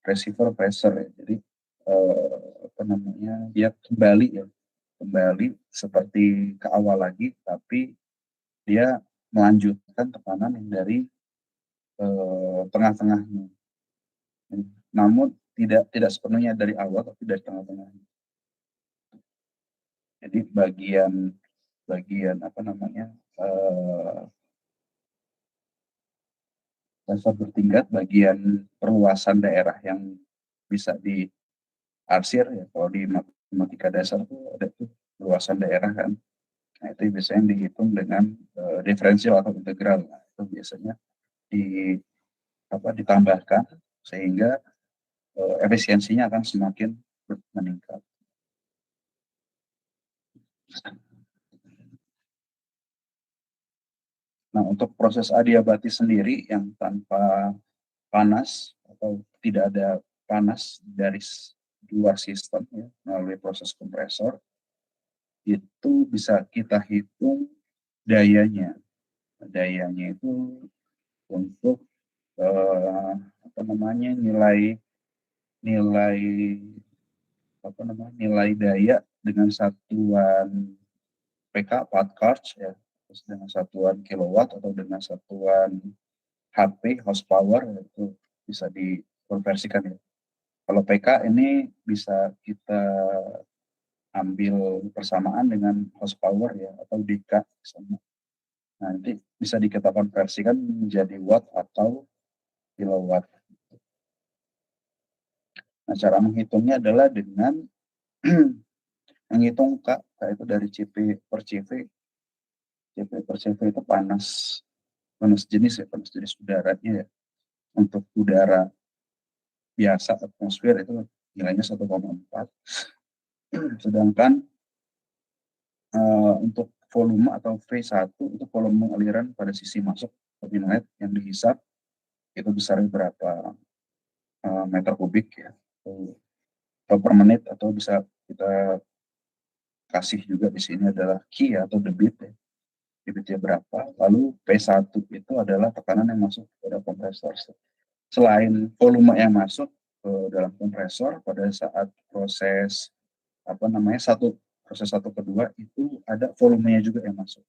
Receiver pressure ya. Jadi apa namanya? Dia kembali seperti ke awal lagi, tapi dia melanjutkan tekanan yang dari tengah-tengahnya. Namun tidak sepenuhnya dari awal, tapi dari tengah-tengahnya. Jadi bagian apa namanya? Dasar bertingkat, bagian perluasan daerah yang bisa diarsir ya. Kalau di matematika dasar tuh ada tuh perluasan daerah kan. Nah, itu biasanya dihitung dengan diferensial atau integral. Nah, itu biasanya ditambahkan sehingga efisiensinya akan semakin meningkat. Nah, untuk proses adiabatis sendiri yang tanpa panas atau tidak ada panas dari luar sistem ya, melalui proses kompresor, itu bisa kita hitung dayanya. Dayanya itu untuk apa namanya nilai daya dengan satuan PK watt charge ya, terus dengan satuan kilowatt atau dengan satuan HP horsepower itu bisa dikonversikan ya. Kalau PK ini bisa kita ambil persamaan dengan horsepower ya atau DK sama. Nah, nanti bisa kita konversikan menjadi watt atau kilowatt. Nah, cara menghitungnya adalah dengan menghitung K itu dari CP per CV. CP per CV itu panas jenis udaranya ya. Untuk udara biasa atmosfer itu nilainya 1,4. Sedangkan untuk volume atau V1 itu volume aliran pada sisi masuk inlet yang dihisap itu besarnya berapa meter kubik ya atau per menit, atau bisa kita kasih juga di sini adalah Q atau debit ya. Debitnya berapa, lalu P1 itu adalah tekanan yang masuk pada kompresor. Selain volume yang masuk ke dalam kompresor pada saat proses proses 1 ke 2 itu ada volumenya juga yang masuk.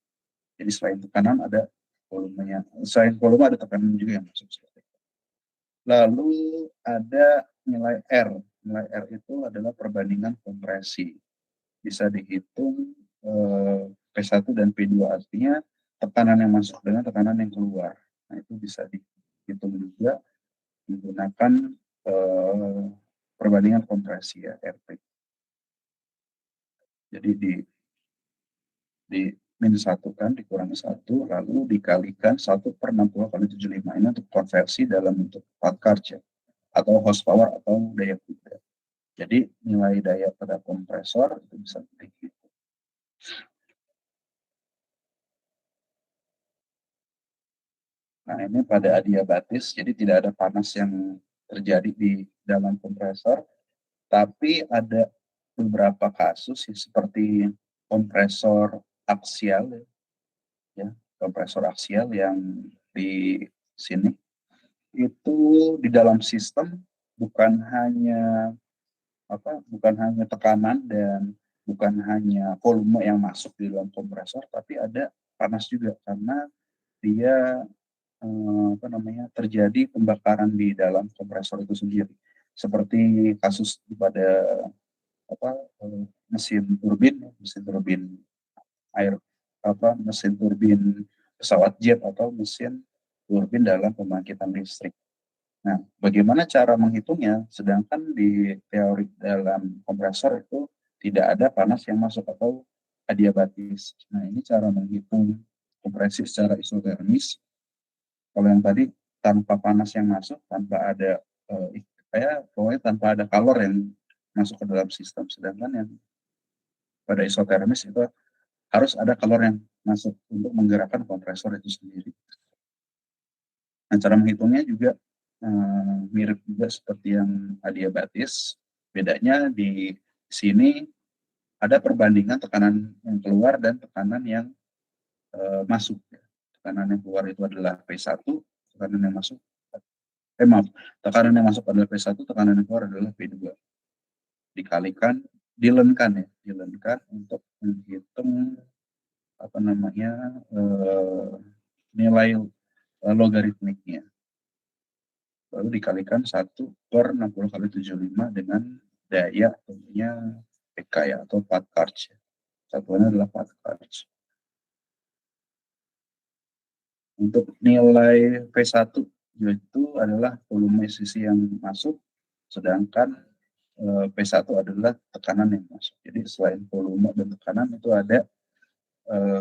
Jadi selain tekanan ada volumenya, selain volume ada tekanan juga yang masuk. Lalu ada nilai R. Nilai R itu adalah perbandingan kompresi. Bisa dihitung P1 dan P2, artinya tekanan yang masuk dengan tekanan yang keluar. Nah, itu bisa dihitung juga menggunakan perbandingan kompresi ya, RP. Jadi di min 1 kan dikurangi 1, lalu dikalikan 1/60 kali 75. Ini untuk konversi dalam bentuk watt charge ya, atau horsepower atau daya kuda. Jadi nilai daya pada kompresor itu bisa begitu. Nah, ini pada adiabatis, jadi tidak ada panas yang terjadi di dalam kompresor, tapi ada beberapa kasus ya, seperti kompresor aksial ya, kompresor aksial yang di sini itu di dalam sistem bukan hanya tekanan dan bukan hanya volume yang masuk di dalam kompresor, tapi ada panas juga karena dia terjadi pembakaran di dalam kompresor itu sendiri. Seperti kasus pada mesin turbin air mesin turbin pesawat jet atau mesin turbin dalam pembangkitan listrik. Nah, bagaimana cara menghitungnya? Sedangkan di teori dalam kompresor itu tidak ada panas yang masuk atau adiabatis. Nah, ini cara menghitung kompresi secara isotermis. Kalau yang tadi tanpa panas yang masuk, tanpa ada pokoknya tanpa ada kalor yang masuk ke dalam sistem. Sedangkan yang pada isotermis itu harus ada kalor yang masuk untuk menggerakkan kompresor itu sendiri. Nah, cara menghitungnya juga mirip juga seperti yang adiabatis. Bedanya di sini ada perbandingan tekanan yang keluar dan tekanan yang masuk. Tekanan yang keluar itu adalah P1, tekanan yang masuk maaf, tekanan yang masuk adalah P1, tekanan yang keluar adalah P2. Dikalikan, dilenkan untuk menghitung apa namanya nilai logaritmiknya. Lalu dikalikan 1/60 kali 75 dengan daya tentunya PK ya, atau Path-Karch. Satuannya adalah Path-Karch. Untuk nilai P1 itu adalah volume sisi yang masuk, sedangkan P1 adalah tekanan yang masuk. Jadi selain volume dan tekanan itu ada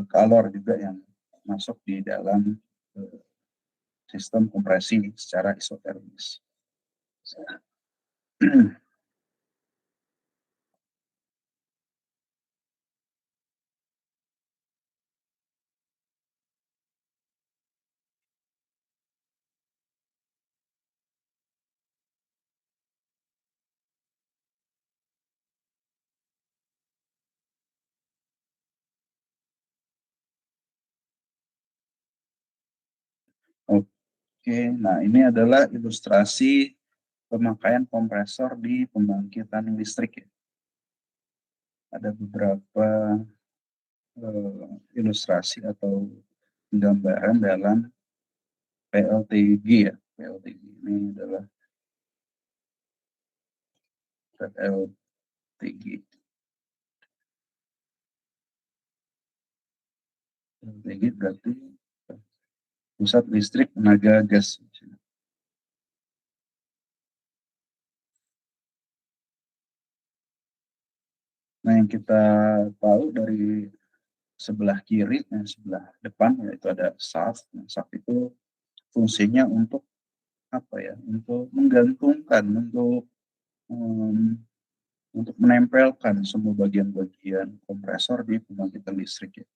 kalor juga yang masuk di dalam sistem kompresi secara isotermis. Oke, nah ini adalah ilustrasi pemakaian kompresor di pembangkitan listrik ya. Ada beberapa ilustrasi atau gambaran dalam PLTG ya. PLTG ini adalah PLTG. PLTG berarti pusat listrik tenaga gas. Nah, yang kita tahu dari sebelah kiri, sebelah depan yaitu ada shaft. Nah, shaft itu fungsinya untuk apa ya? Untuk menggantungkan, untuk menempelkan semua bagian-bagian kompresor di pembangkitan listrik ya.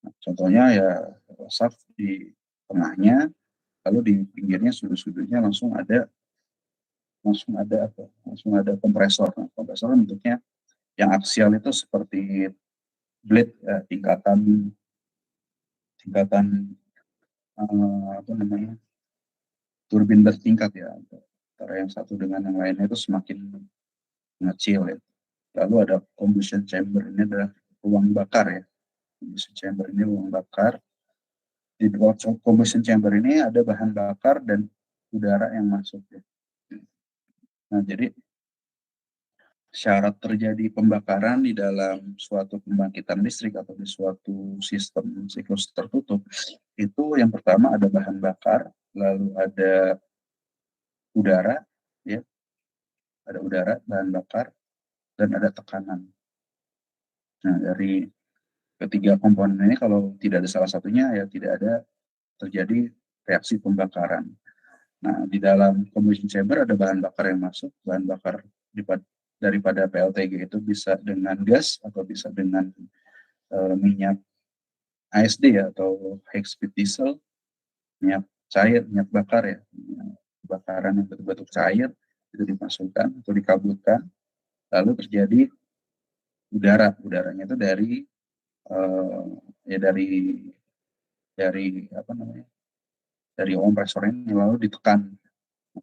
Nah, contohnya ya shaft di tengahnya, lalu di pinggirnya sudut-sudutnya langsung ada kompresor. Nah, kompresor bentuknya yang aksial itu seperti blade ya, tingkatan apa namanya, turbin bertingkat ya, antara yang satu dengan yang lainnya itu semakin mengecil ya. Lalu ada combustion chamber, ini adalah ruang bakar ya. Combustion chamber ini ruang bakar. Di dalam combustion chamber ini ada bahan bakar dan udara yang masuk ya. Nah, jadi syarat terjadi pembakaran di dalam suatu pembangkitan listrik atau di suatu sistem siklus tertutup itu yang pertama ada bahan bakar, lalu ada udara ya, ada udara, bahan bakar, dan ada tekanan. Nah, dari ketiga komponen ini kalau tidak ada salah satunya ya tidak ada terjadi reaksi pembakaran. Nah, di dalam combustion chamber ada bahan bakar yang masuk, bahan bakar daripada PLTG itu bisa dengan gas atau bisa dengan minyak ASD ya, atau high speed diesel, minyak cair, minyak bakar ya, bakaran yang betul-betul cair itu dimasukkan atau dikabutkan, lalu terjadi udaranya itu dari apa namanya, dari kompresor ini lalu ditekan,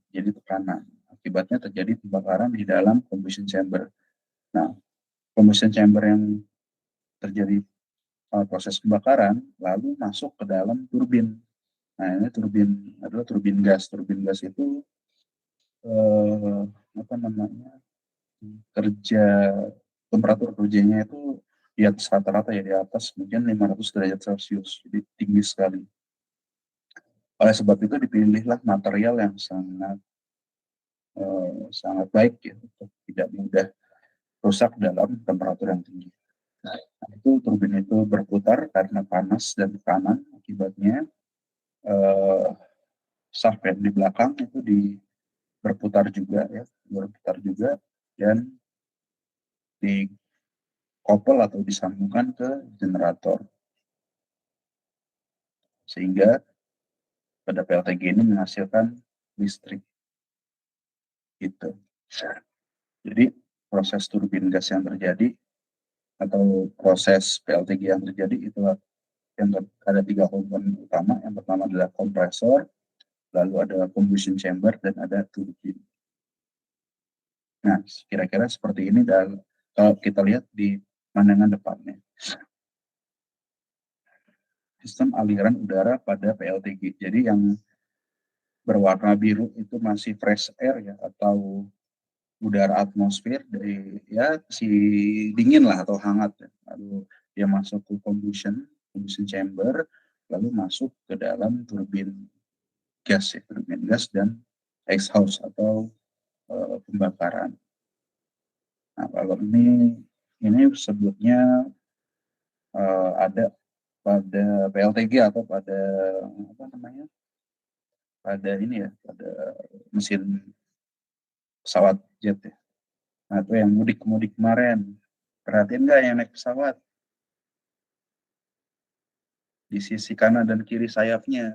jadi tekanan, akibatnya terjadi pembakaran di dalam combustion chamber. Nah, combustion chamber yang terjadi proses pembakaran lalu masuk ke dalam turbin. Nah, ini adalah turbin gas. Turbin gas itu apa namanya, temperatur kerjanya itu di atas rata-rata ya, di atas mungkin 500 derajat Celcius, jadi tinggi sekali. Oleh sebab itu dipilihlah material yang sangat baik ya, untuk tidak mudah rusak dalam temperatur yang tinggi. Nah, itu turbin itu berputar karena panas dan tekanan, akibatnya shaft yang di belakang itu berputar juga ya, dan dikoppel atau disambungkan ke generator, sehingga pada PLTG ini menghasilkan listrik. Gitu. Jadi proses turbin gas yang terjadi atau proses PLTG yang terjadi itu yang ada 3 komponen utama. Yang pertama adalah kompresor, lalu ada combustion chamber, dan ada turbin. Nah, kira-kira seperti ini dan kalau kita lihat di pandangan depannya. Sistem aliran udara pada PLTG. Jadi yang berwarna biru itu masih fresh air ya, atau udara atmosfer dari ya si dingin lah atau hangat ya. Lalu dia masuk ke combustion chamber, lalu masuk ke dalam turbin gas ya, turbin gas dan exhaust atau pembakaran. Nah, kalau ini sebutnya ada pada PLTG atau pada apa namanya? Pada ini ya, pada mesin pesawat jet ya. Nah, itu yang mudik-mudik kemarin. Perhatiin nggak yang naik pesawat? Di sisi kanan dan kiri sayapnya.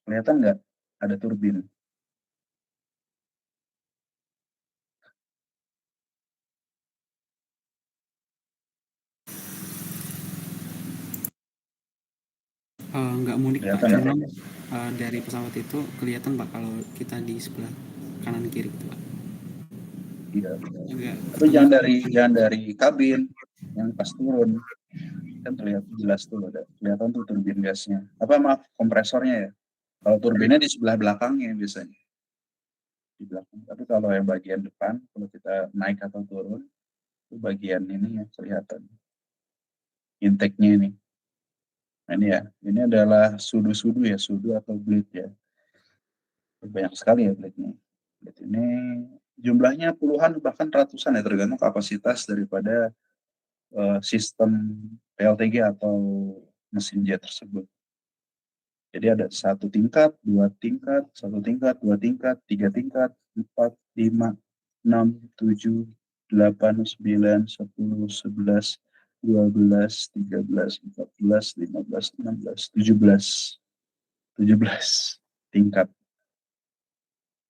Kelihatan nggak? Ada turbin. Nggak mudik Pak, Kelihatan cuman dari pesawat itu kelihatan Pak kalau kita di sebelah kanan kiri gitu Pak. Iya. Agak Tapi jangan dari kabin yang pas turun. Kan terlihat jelas tuh ada kelihatan tuh turbin gasnya. Apa maaf, kompresornya ya. Kalau turbinnya di sebelah belakangnya biasanya. Di belakang. Tapi kalau yang bagian depan, kalau kita naik atau turun, itu bagian ini yang kelihatan. Intake-nya ini. Nah ini ya, ini adalah sudu ya, sudu atau blade ya. Banyak sekali ya blade-nya. Blade ini jumlahnya puluhan bahkan ratusan ya, tergantung kapasitas daripada sistem PLTG atau mesin jet tersebut. Jadi ada 1 tingkat, 2 tingkat, 1 tingkat, 2 tingkat, 3 tingkat, 4, 5, 6, 7, 8, 9, 10, 11, 12, 13, 14, 15, 16, 17. 17 tingkat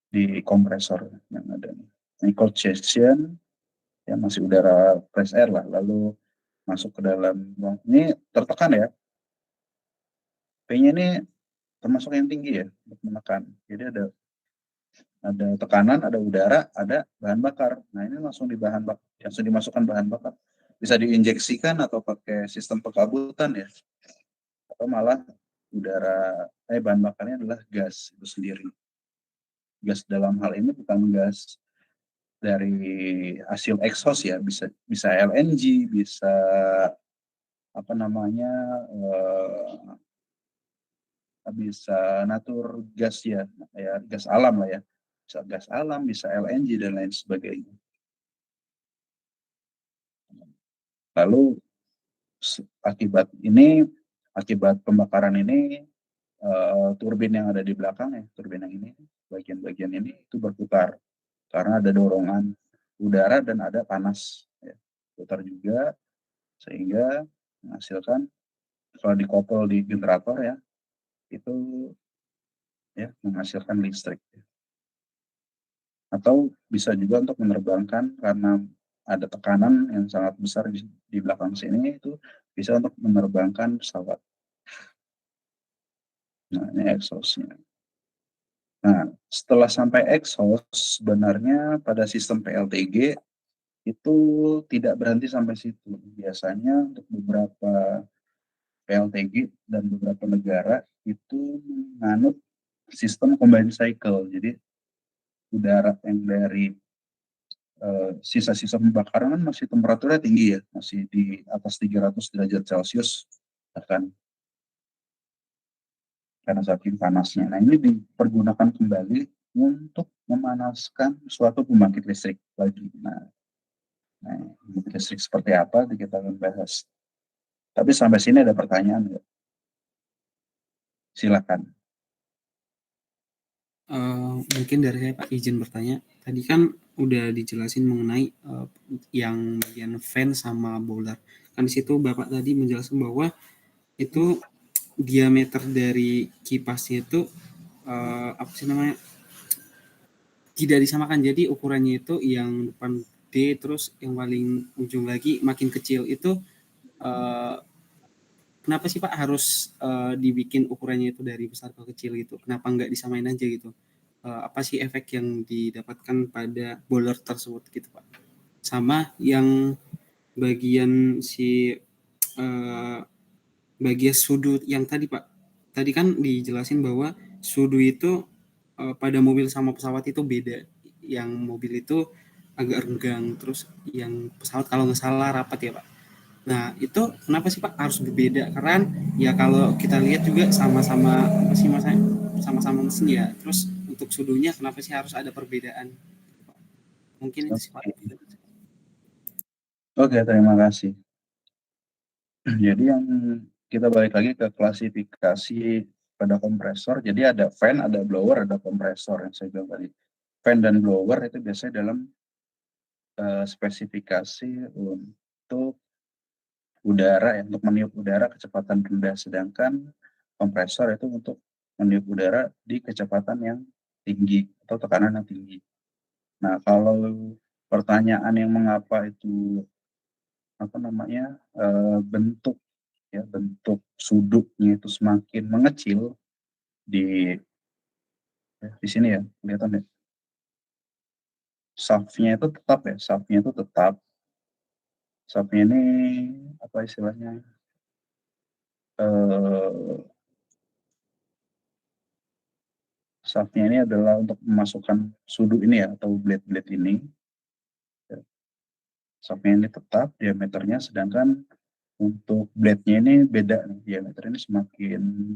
di kompresor yang ada. Ini cold section yang masih udara fresh air lah, lalu masuk ke dalam ruang. Ini tertekan ya. P-nya ini termasuk yang tinggi ya untuk menekan. Jadi ada tekanan, ada udara, ada bahan bakar. Nah ini langsung dimasukkan bahan bakar. Bisa diinjeksikan atau pakai sistem pekabutan ya. Atau malah bahan bakarnya adalah gas itu sendiri. Gas dalam hal ini bukan gas dari hasil exhaust ya, bisa LNG, bisa apa namanya, bisa natur gas ya gas alam lah ya, bisa gas alam, bisa LNG dan lain sebagainya. Lalu akibat pembakaran ini turbin yang ada di belakang ya, turbin yang ini, bagian-bagian ini itu berputar karena ada dorongan udara dan ada panas ya. Putar juga sehingga menghasilkan, kalau dikoppel di generator ya, itu ya menghasilkan listrik. Atau bisa juga untuk menerbangkan karena ada tekanan yang sangat besar di belakang sini, itu bisa untuk menerbangkan pesawat. Nah, ini exhaust-nya. Nah, setelah sampai exhaust, sebenarnya pada sistem PLTG itu tidak berhenti sampai situ. Biasanya untuk beberapa PLTG dan beberapa negara itu menganut sistem combined cycle. Jadi udara yang dari sisa-sisa pembakaran kan masih temperaturnya tinggi ya, masih di atas 300 derajat Celcius bahkan, karena saking panasnya. Nah ini dipergunakan kembali untuk memanaskan suatu pembangkit listrik lagi. Nah pembangkit listrik seperti apa kita akan bahas. Tapi sampai sini ada pertanyaan nggak? Silakan. Mungkin dari saya Pak izin bertanya. Tadi kan udah dijelasin mengenai yang bagian fan sama boiler. Kan di situ Bapak tadi menjelaskan bahwa itu diameter dari kipasnya itu apa sih namanya, tidak disamakan. Jadi ukurannya itu yang depan D, terus yang paling ujung lagi makin kecil itu, kenapa sih Pak harus dibikin ukurannya itu dari besar ke kecil gitu? Kenapa nggak disamain aja gitu? Apa sih efek yang didapatkan pada bowler tersebut gitu Pak? Sama yang bagian si bagian sudut yang tadi Pak. Tadi kan dijelasin bahwa sudut itu pada mobil sama pesawat itu beda. Yang mobil itu agak renggang, terus yang pesawat kalau nggak salah rapat ya Pak. Nah itu kenapa sih Pak harus berbeda? Karena ya kalau kita lihat juga sama-sama apa sih mas, sama-sama mesin ya. Terus untuk sudutnya kenapa sih harus ada perbedaan? Mungkin itu sih Pak. Oke, Oke, terima kasih. Jadi yang kita balik lagi ke klasifikasi pada kompresor. Jadi ada fan, ada blower, ada kompresor yang saya bilang tadi. Fan dan blower itu biasanya dalam spesifikasi untuk udara ya, untuk meniup udara kecepatan rendah, sedangkan kompresor itu untuk meniup udara di kecepatan yang tinggi atau tekanan yang tinggi. Nah, kalau pertanyaan yang mengapa itu apa namanya bentuk ya, bentuk sudutnya itu semakin mengecil di di sini ya, kelihatan ya. Shaft-nya itu tetap ya, shaft-nya itu tetap. Shaft-nya ini apa istilahnya? Eh, shaft-nya ini adalah untuk memasukkan sudut ini ya, atau blade-blade ini. Ya. Shaft-nya ini tetap diameternya, sedangkan untuk blade-nya ini beda nih, diameternya semakin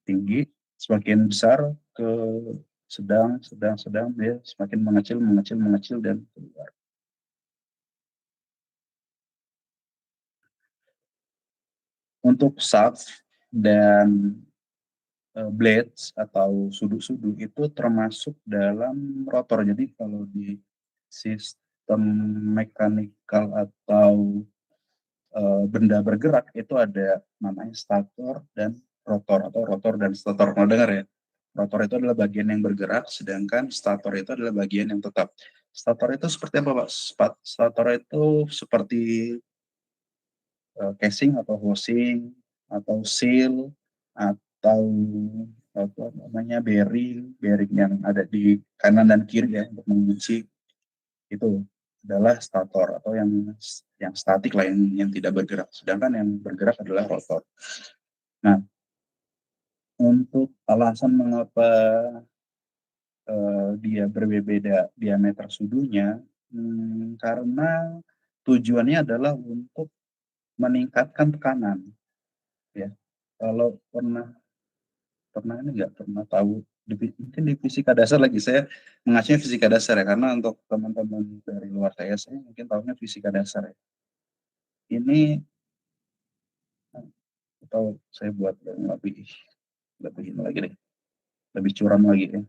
tinggi, semakin besar ke sedang, dia semakin mengecil dan keluar. Untuk shaft dan blades atau sudut-sudut itu termasuk dalam rotor. Jadi kalau di sistem mekanikal atau benda bergerak itu ada namanya stator dan rotor, atau rotor dan stator. Kalau dengar ya, rotor itu adalah bagian yang bergerak, sedangkan stator itu adalah bagian yang tetap. Stator itu seperti apa Pak? Stator itu seperti casing atau housing atau seal atau apa namanya bearing yang ada di kanan dan kiri ya untuk mengunci, itu adalah stator atau yang statik lah, yang tidak bergerak, sedangkan yang bergerak adalah rotor. Nah, untuk alasan mengapa dia berbeda diameter sudutnya, karena tujuannya adalah untuk meningkatkan tekanan ya. Kalau nggak pernah tahu mungkin di fisika dasar lagi, saya mengacunya fisika dasar ya, karena untuk teman-teman dari luar saya mungkin tahunya fisika dasar ya. Ini atau saya buat yang lebih ini lagi deh, lebih curam lagi ya.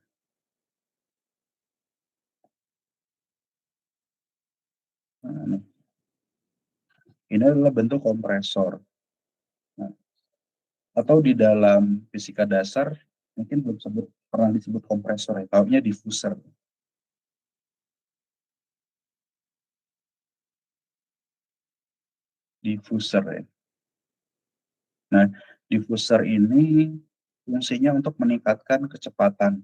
Nah, ini adalah bentuk kompresor. Nah, atau di dalam fisika dasar mungkin belum pernah disebut kompresor ya, tahunya diffuser. Diffuser ya. Nah, diffuser ini fungsinya untuk meningkatkan kecepatan.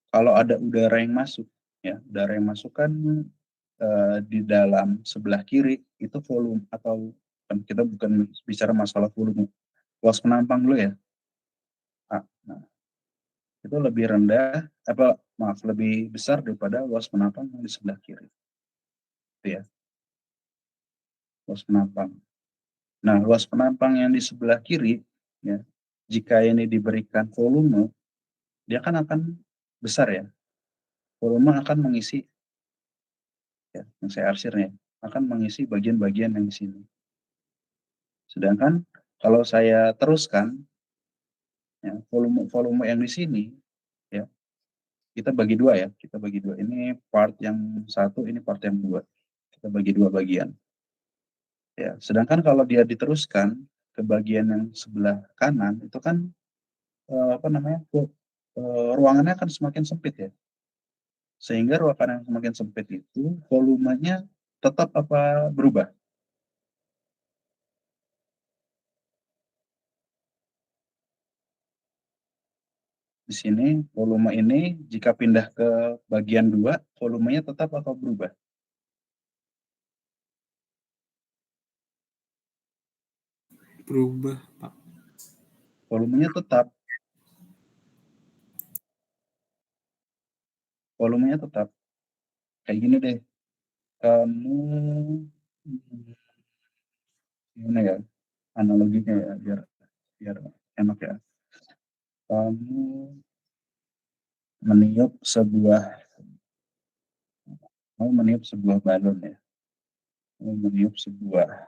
Kalau ada udara yang masuk, ya, udara yang masuk kan di dalam sebelah kiri itu volume, atau kita bukan bicara masalah volume, luas penampang dulu ya. Nah, itu lebih rendah, lebih besar daripada luas penampang yang di sebelah kiri. Itu ya, luas penampang. Nah, luas penampang yang di sebelah kiri, ya, jika ini diberikan volume, dia kan akan besar ya. Volume akan mengisi, ya, yang saya arsirnya, akan mengisi bagian-bagian yang di sini. Sedangkan kalau saya teruskan, ya, volume yang di sini, ya, kita bagi dua ya, Ini part yang satu, ini part yang dua. Kita bagi dua bagian. Ya, sedangkan kalau dia diteruskan ke bagian yang sebelah kanan, itu kan ruangannya akan semakin sempit ya. Sehingga ruangan yang semakin sempit itu volumenya tetap apa berubah? Di sini volume ini jika pindah ke bagian 2, volumenya tetap atau berubah? Berubah, Pak. Volumenya tetap. Volumenya tetap. Kayak gini deh. Kamu gimana ya analoginya ya biar biar enak ya. Kamu meniup sebuah balon ya. Mau meniup sebuah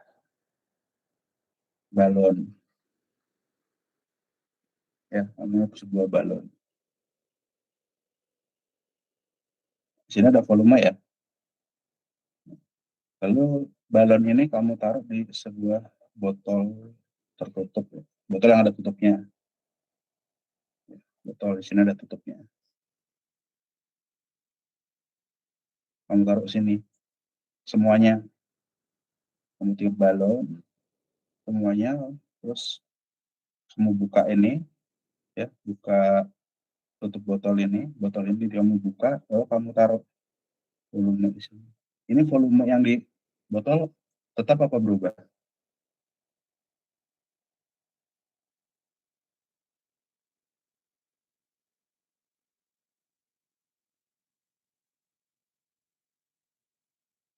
balon ya, meniup sebuah balon. Di sini ada volume ya. Lalu balon ini kamu taruh di sebuah botol tertutup ya. Botol yang ada tutupnya. Botol di sini ada tutupnya. Kamu taruh sini semuanya. Kamu tiup balon semuanya, terus kamu buka ini ya, buka tutup botol ini kamu buka, lalu kamu taruh volume di sini. Ini volume yang di botol tetap apa berubah?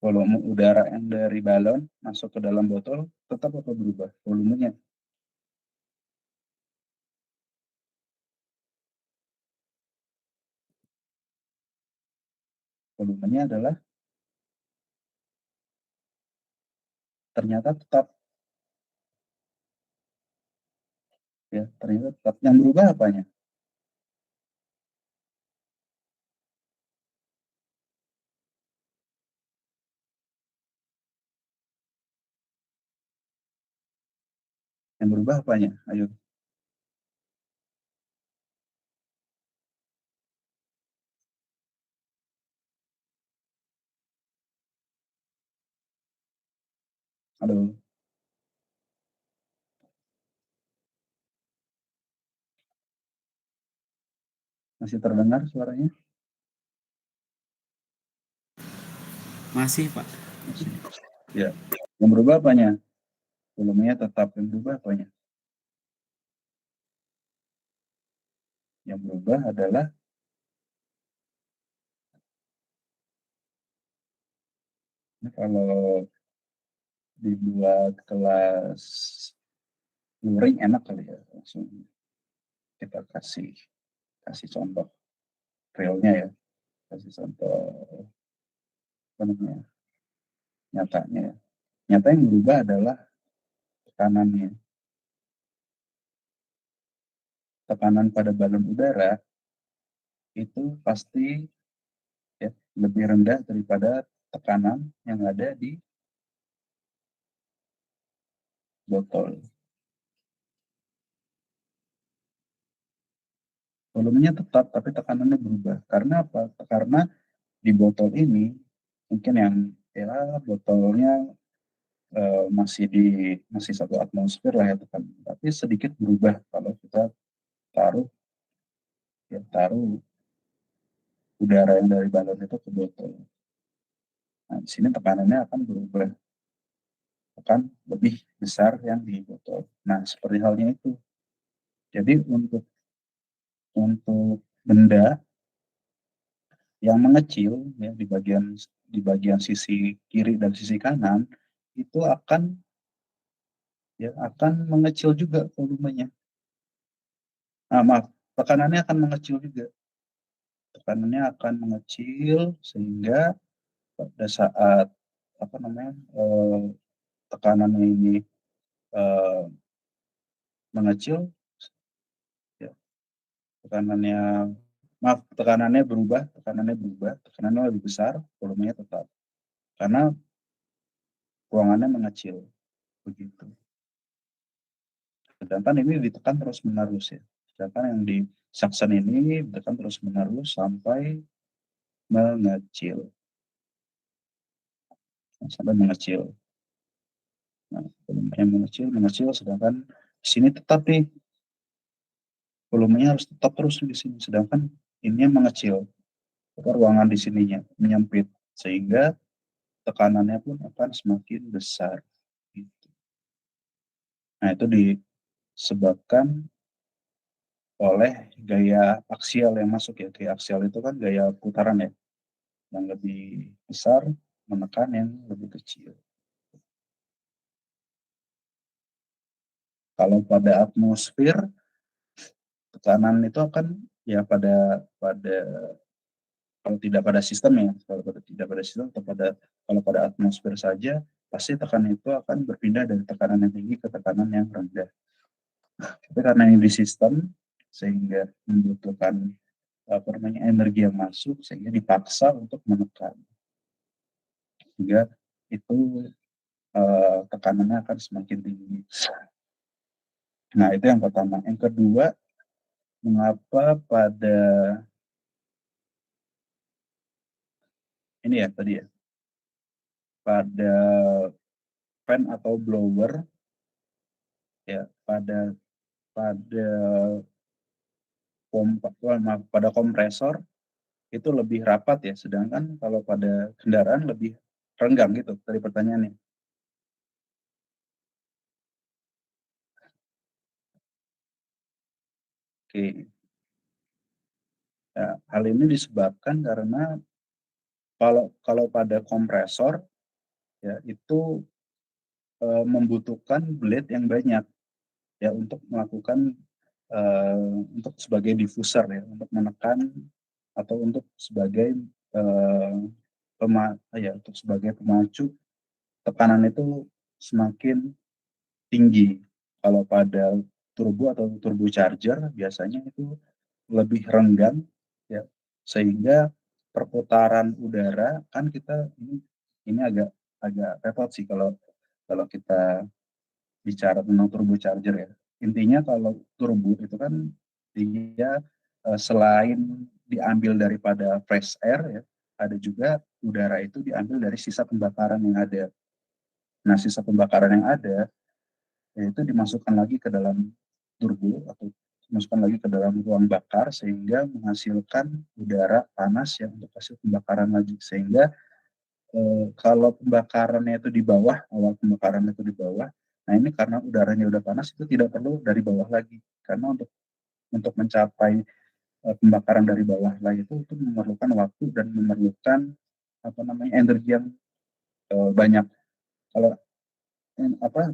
Volume udara yang dari balon masuk ke dalam botol tetap apa berubah volumenya? Volumenya adalah ternyata tetap ya, ternyata tetap. Yang berubah apanya? Yang berubah apanya? Ayo. Halo. Masih terdengar suaranya? Masih, Pak. Masih. Ya. Yang berubah apanya? Volumenya tetap. Yang berubah apanya? Yang berubah adalah kalau dibuat kelas luring enak kali ya, langsung kita kasih contoh realnya ya, kasih contoh apa namanya nyatanya ya. Nyata yang berubah adalah tekanannya. Tekanan pada balon udara itu pasti ya, lebih rendah daripada tekanan yang ada di botol. Volumenya tetap, tapi tekanannya berubah. Karena apa? Karena di botol ini mungkin yang ya botolnya masih satu atmosfer lah ya tekan, tapi sedikit berubah kalau kita taruh taruh udara yang dari balon itu ke botol. Nah, di sini tekanannya akan berubah, akan lebih besar yang di botol. Nah, seperti halnya itu. Jadi untuk benda yang mengecil ya di bagian sisi kiri dan sisi kanan itu akan mengecil juga volumenya. Nah, maaf, tekanannya akan mengecil juga. Tekanannya akan mengecil sehingga pada saat apa namanya tekanannya ini eh, mengecil ya, tekanannya tekanannya lebih besar, volumenya tetap karena ruangannya mengecil begitu. Sedangkan ini ditekan terus menerus ya. Sedangkan yang di suction ini ditekan terus-menerus sampai mengecil. Sampai mengecil. Nah, volumenya mengecil, sedangkan di sini tetap nih volumenya harus tetap terus di sini, sedangkan ini mengecil, ruangan di sininya menyempit, sehingga tekanannya pun akan semakin besar. Gitu. Nah, itu disebabkan oleh gaya aksial yang masuk ya. Gaya aksial itu kan gaya putaran ya, yang lebih besar menekan yang lebih kecil. Kalau pada atmosfer, tekanan itu akan ya pada kalau tidak pada sistem ya, tidak pada sistem atau kalau pada atmosfer saja, pasti tekanan itu akan berpindah dari tekanan yang tinggi ke tekanan yang rendah. Tapi karena ini di sistem, sehingga membutuhkan energi yang masuk, sehingga dipaksa untuk menekan. Sehingga itu tekanannya akan semakin tinggi. Nah, itu yang pertama. Yang kedua, mengapa pada ini ya tadi ya, pada fan atau blower ya, pada pada kompresor itu lebih rapat ya, sedangkan kalau pada kendaraan lebih renggang gitu dari pertanyaannya. Oke. Ya, hal ini disebabkan karena kalau pada kompresor ya itu membutuhkan blade yang banyak ya untuk melakukan untuk sebagai diffuser ya, untuk menekan atau untuk sebagai untuk sebagai pemacu tekanan itu semakin tinggi. Kalau pada turbo atau turbocharger biasanya itu lebih renggang ya, sehingga perputaran udara kan kita ini agak repot sih kalau kalau kita bicara tentang turbocharger ya. Intinya kalau turbo itu kan dia selain diambil daripada fresh air ya, ada juga udara itu diambil dari sisa pembakaran yang ada. Nah, sisa pembakaran yang ada itu dimasukkan lagi ke dalam turbo atau dimasukkan lagi ke dalam ruang bakar sehingga menghasilkan udara panas yang untuk hasil pembakaran lagi, sehingga kalau pembakarannya itu di bawah, awal pembakaran itu di bawah, nah ini karena udaranya udah panas itu tidak perlu dari bawah lagi, karena untuk mencapai pembakaran dari bawah lagi itu memerlukan waktu dan memerlukan energi yang banyak. Kalau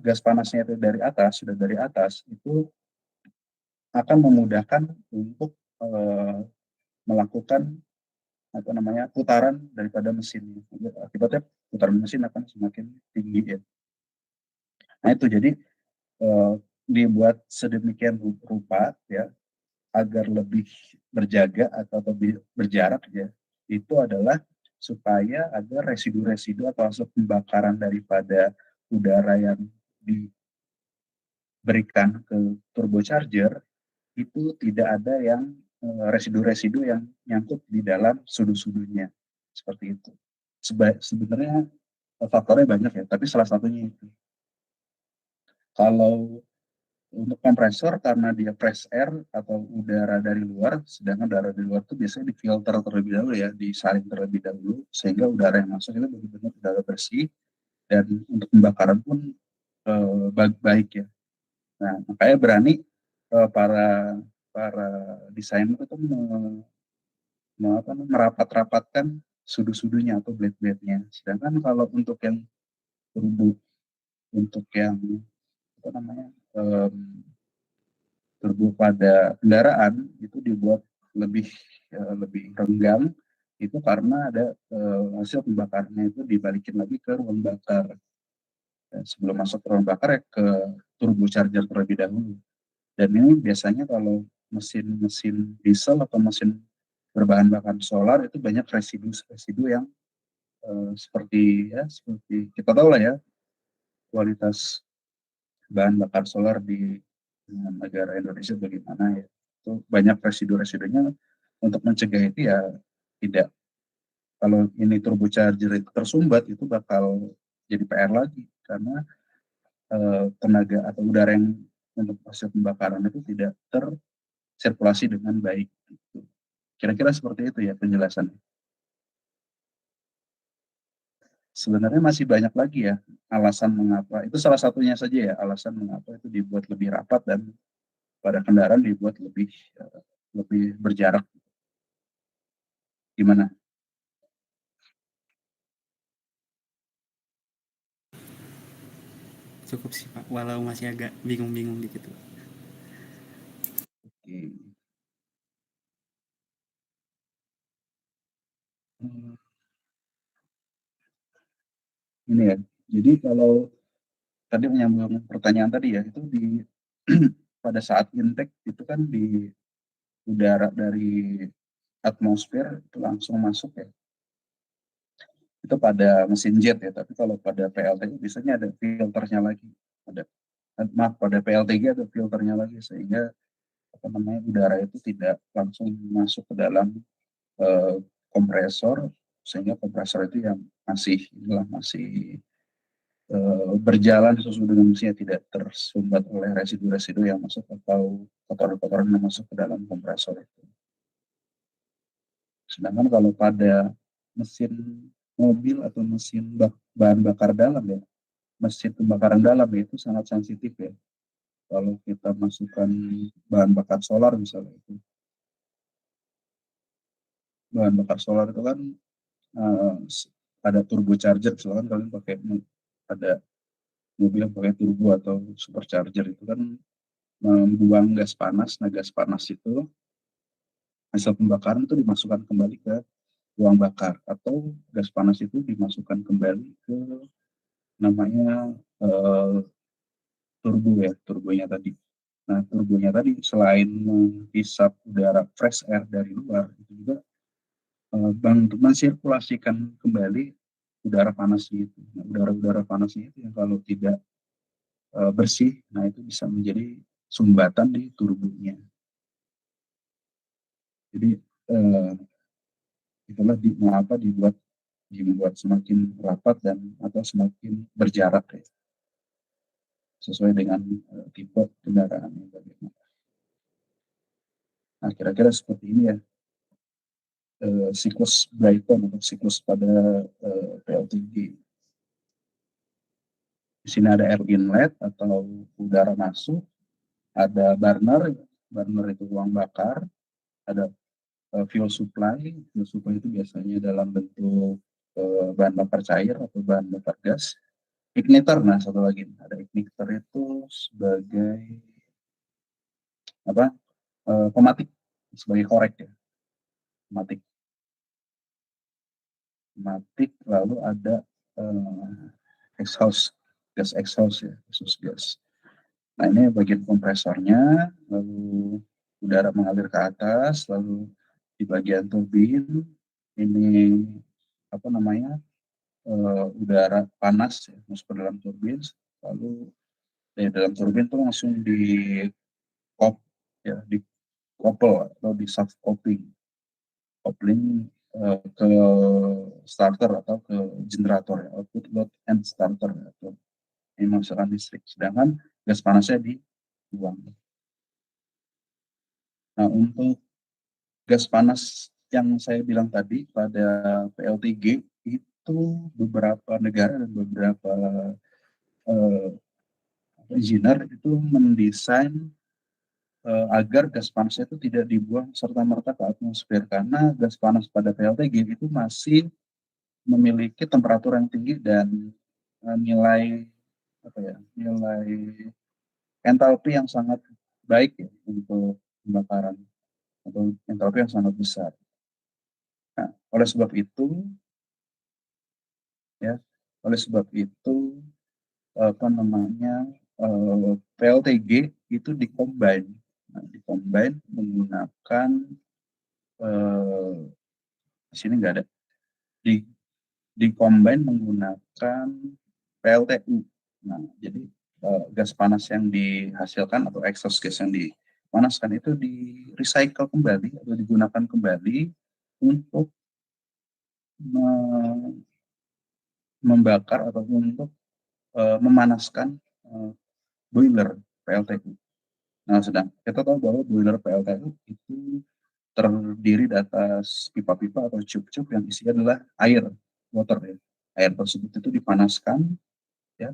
gas panasnya itu dari atas, sudah dari atas, itu akan memudahkan untuk melakukan putaran daripada mesin. Akibatnya putaran mesin akan semakin tinggi ya. Nah, itu jadi dibuat sedemikian rupa ya agar lebih berjaga atau lebih berjarak ya. Itu adalah supaya ada residu-residu atau hasil pembakaran daripada udara yang diberikan ke turbocharger itu tidak ada yang residu-residu yang nyangkut di dalam sudu-sudunya, seperti itu. Sebenarnya faktornya banyak ya, tapi salah satunya itu. Kalau untuk kompresor karena dia fresh air atau udara dari luar, sedangkan udara dari luar itu biasanya difilter terlebih dahulu ya, disaring terlebih dahulu sehingga udara yang masuk itu benar-benar udara bersih dan untuk pembakaran pun baik ya. Nah, makanya berani para desainer itu merapat-rapatkan sudu-sudunya atau blade-blade-nya. Sedangkan kalau untuk yang turbo, untuk yang turbo pada kendaraan itu dibuat lebih lebih renggang itu karena ada hasil pembakarannya itu dibalikin lagi ke ruang bakar. Dan sebelum masuk ke ruang bakar ya ke turbocharger terlebih dahulu. Dan ini biasanya kalau mesin-mesin diesel atau mesin berbahan bakar solar itu banyak residu-residu yang seperti kita tahu lah ya kualitas bahan bakar solar di negara Indonesia bagaimana ya. itu banyak residu-residunya. Untuk mencegah itu ya tidak, kalau ini turbocharger itu tersumbat itu bakal jadi PR lagi karena tenaga atau udara yang untuk proses pembakaran itu tidak tersirkulasi dengan baik. Gitu. Kira-kira seperti itu ya penjelasannya. Sebenarnya masih banyak lagi ya alasan mengapa, itu salah satunya saja ya alasan mengapa itu dibuat lebih rapat dan pada kendaraan dibuat lebih berjarak. Gimana? Cukup sih Pak, walau masih agak bingung-bingung dikit. Oke. Hmm, Ini ya. Jadi kalau tadi menyambung pertanyaan tadi ya, itu di pada saat intake itu kan di udara dari atmosfer itu langsung masuk ya. Itu pada mesin jet ya, tapi kalau pada PLTG biasanya ada filternya lagi. Ada maaf, pada PLTG ada filternya lagi sehingga apa namanya udara itu tidak langsung masuk ke dalam eh, kompresor, sehingga kompresor itu yang masih berjalan sesuai dengan misinya, tidak tersumbat oleh residu-residu yang masuk atau kotoran-kotoran yang masuk ke dalam kompresor itu. Sedangkan kalau pada mesin mobil atau mesin bahan bakar dalam ya, mesin pembakaran dalam ya, itu sangat sensitif ya. Kalau kita masukkan bahan bakar solar misalnya, itu bahan bakar solar itu kan uh, ada turbocharger, misalkan kalian pakai ada mobil yang pakai turbo atau supercharger itu kan membuang gas panas. Nah, gas panas itu hasil pembakaran itu dimasukkan kembali ke ruang bakar, atau gas panas itu dimasukkan kembali ke namanya turbo ya, turbonya tadi. Nah, turbonya tadi selain menghisap udara fresh air dari luar, itu juga untuk mensirkulasikan kembali udara panasnya itu. Nah, udara-udara panasnya itu yang kalau tidak bersih, nah itu bisa menjadi sumbatan di turbonya. Jadi itulah mengapa dibuat semakin rapat dan atau semakin berjarak ya, sesuai dengan tipe kendaraan yang bagaimana. Nah, kira-kira seperti ini ya siklus Brighton atau siklus pada PLTG. Di sini ada air inlet atau udara masuk, ada burner itu ruang bakar, ada fuel supply. Fuel supply itu biasanya dalam bentuk bahan bakar cair atau bahan bakar gas. Igniter, nah satu lagi ada igniter itu sebagai apa? Pematik, sebagai korek ya, pematik. Lalu ada exhaust, gas exhaust ya, exhaust gas. Nah, ini bagian kompresornya, lalu udara mengalir ke atas, lalu di bagian turbin ini apa namanya udara panas ya, masuk ke dalam turbin, lalu dari dalam turbin itu langsung di couple atau di soft coupling ke starter atau ke generator ya, output load and starter ya, atau ini menghasilkan listrik, sedangkan gas panasnya dibuang. Nah, untuk gas panas yang saya bilang tadi pada PLTG itu beberapa negara dan beberapa eh, engineer itu mendesain agar gas panasnya itu tidak dibuang serta-merta ke atmosfer, karena gas panas pada PLTG itu masih memiliki temperatur yang tinggi dan nilai apa ya, nilai entalpi yang sangat baik ya untuk pembakaran, atau entalpi yang sangat besar. Nah, ya, oleh sebab itu apa namanya PLTG itu dikombin, menggunakan di sini nggak ada, di dikombin menggunakan PLTU. Nah, jadi gas panas yang dihasilkan atau exhaust gas yang panaskan itu di recycle kembali atau digunakan kembali untuk membakar atau untuk memanaskan boiler PLTU. Nah, sedang kita tahu bahwa boiler PLTU itu terdiri di atas pipa-pipa atau cup-cup yang isinya adalah air, water ya. Air tersebut itu dipanaskan ya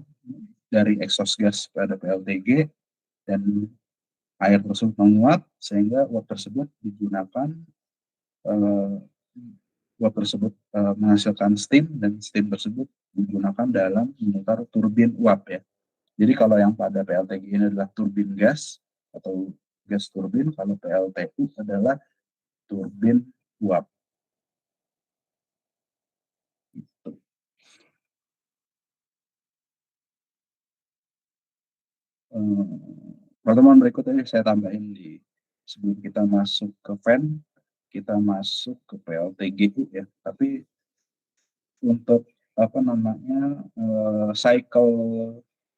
dari exhaust gas pada PLTG, dan air tersebut menguap sehingga uap tersebut digunakan, uap tersebut menghasilkan steam, dan steam tersebut digunakan dalam memutar turbin uap ya. Jadi kalau yang pada PLTG ini adalah turbin gas atau gas turbin, kalau PLTU adalah turbin uap. Gitu. Pertemuan berikutnya saya tambahin sebelum kita masuk ke fan, kita masuk ke PLTGU ya. Tapi untuk cycle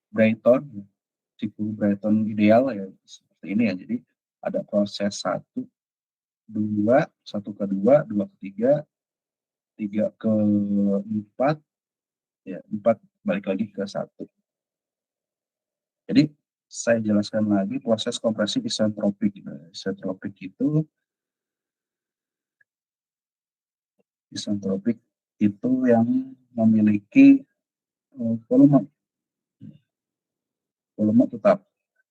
Brighton, siklus Brighton ideal ya seperti ini ya. Jadi ada proses 1, 2, 1 ke 2, 2 ke 3, 3 ke 4, ya 4 balik lagi ke 1. Jadi saya jelaskan lagi proses kompresi isentropik. Isentropik itu yang memiliki volume tetap.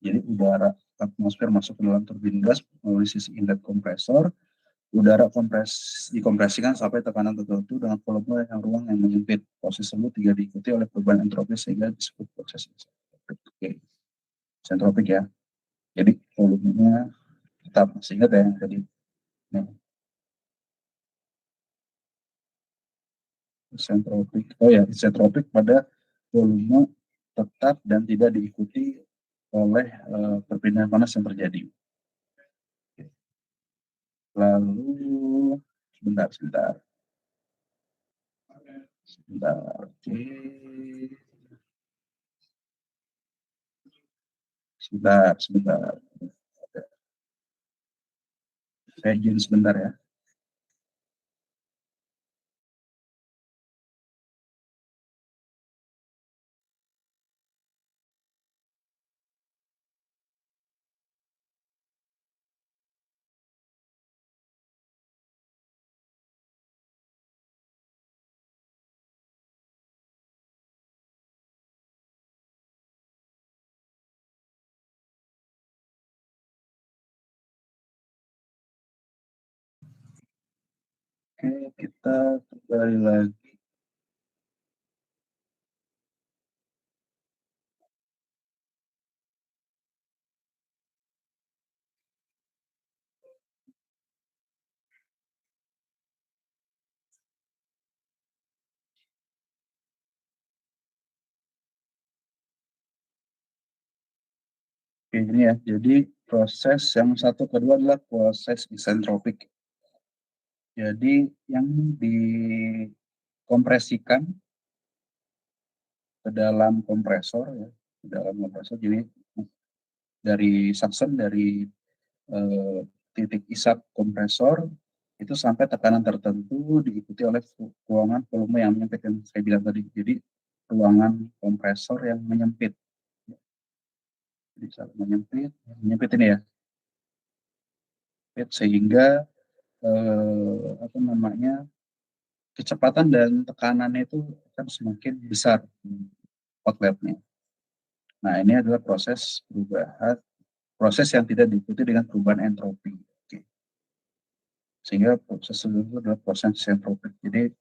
Jadi udara atmosfer masuk ke dalam turbin gas melalui sisi inlet kompresor, udara dikompresikan sampai tekanan tertentu dengan volume ruang yang menyempit. Proses tersebut tidak diikuti oleh perubahan entropi sehingga disebut proses isentropik. Oke. Isentropik ya. Jadi volumenya tetap, masih ingat ya yang tadi. Nah, isentropik pada volume tetap dan tidak diikuti oleh perpindahan panas yang terjadi. Lalu sebentar. Sebentar. Saya izin sebentar ya. Oke, kita kembali lagi. Oke, ini ya. Jadi proses yang 1 kedua adalah proses isentropik. Jadi yang dikompresikan ke dalam kompresor ya, jadi dari suction, dari titik isap kompresor itu sampai tekanan tertentu diikuti oleh ruangan volume yang menyempit yang saya bilang tadi. Jadi ruangan kompresor yang menyempit. Jadi saat menyempit ini ya, sehingga kecepatan dan tekanannya itu akan semakin besar outletnya. Nah, ini adalah proses yang tidak diikuti dengan perubahan entropi. Oke. Sehingga proses itu adalah proses entropik. Jadi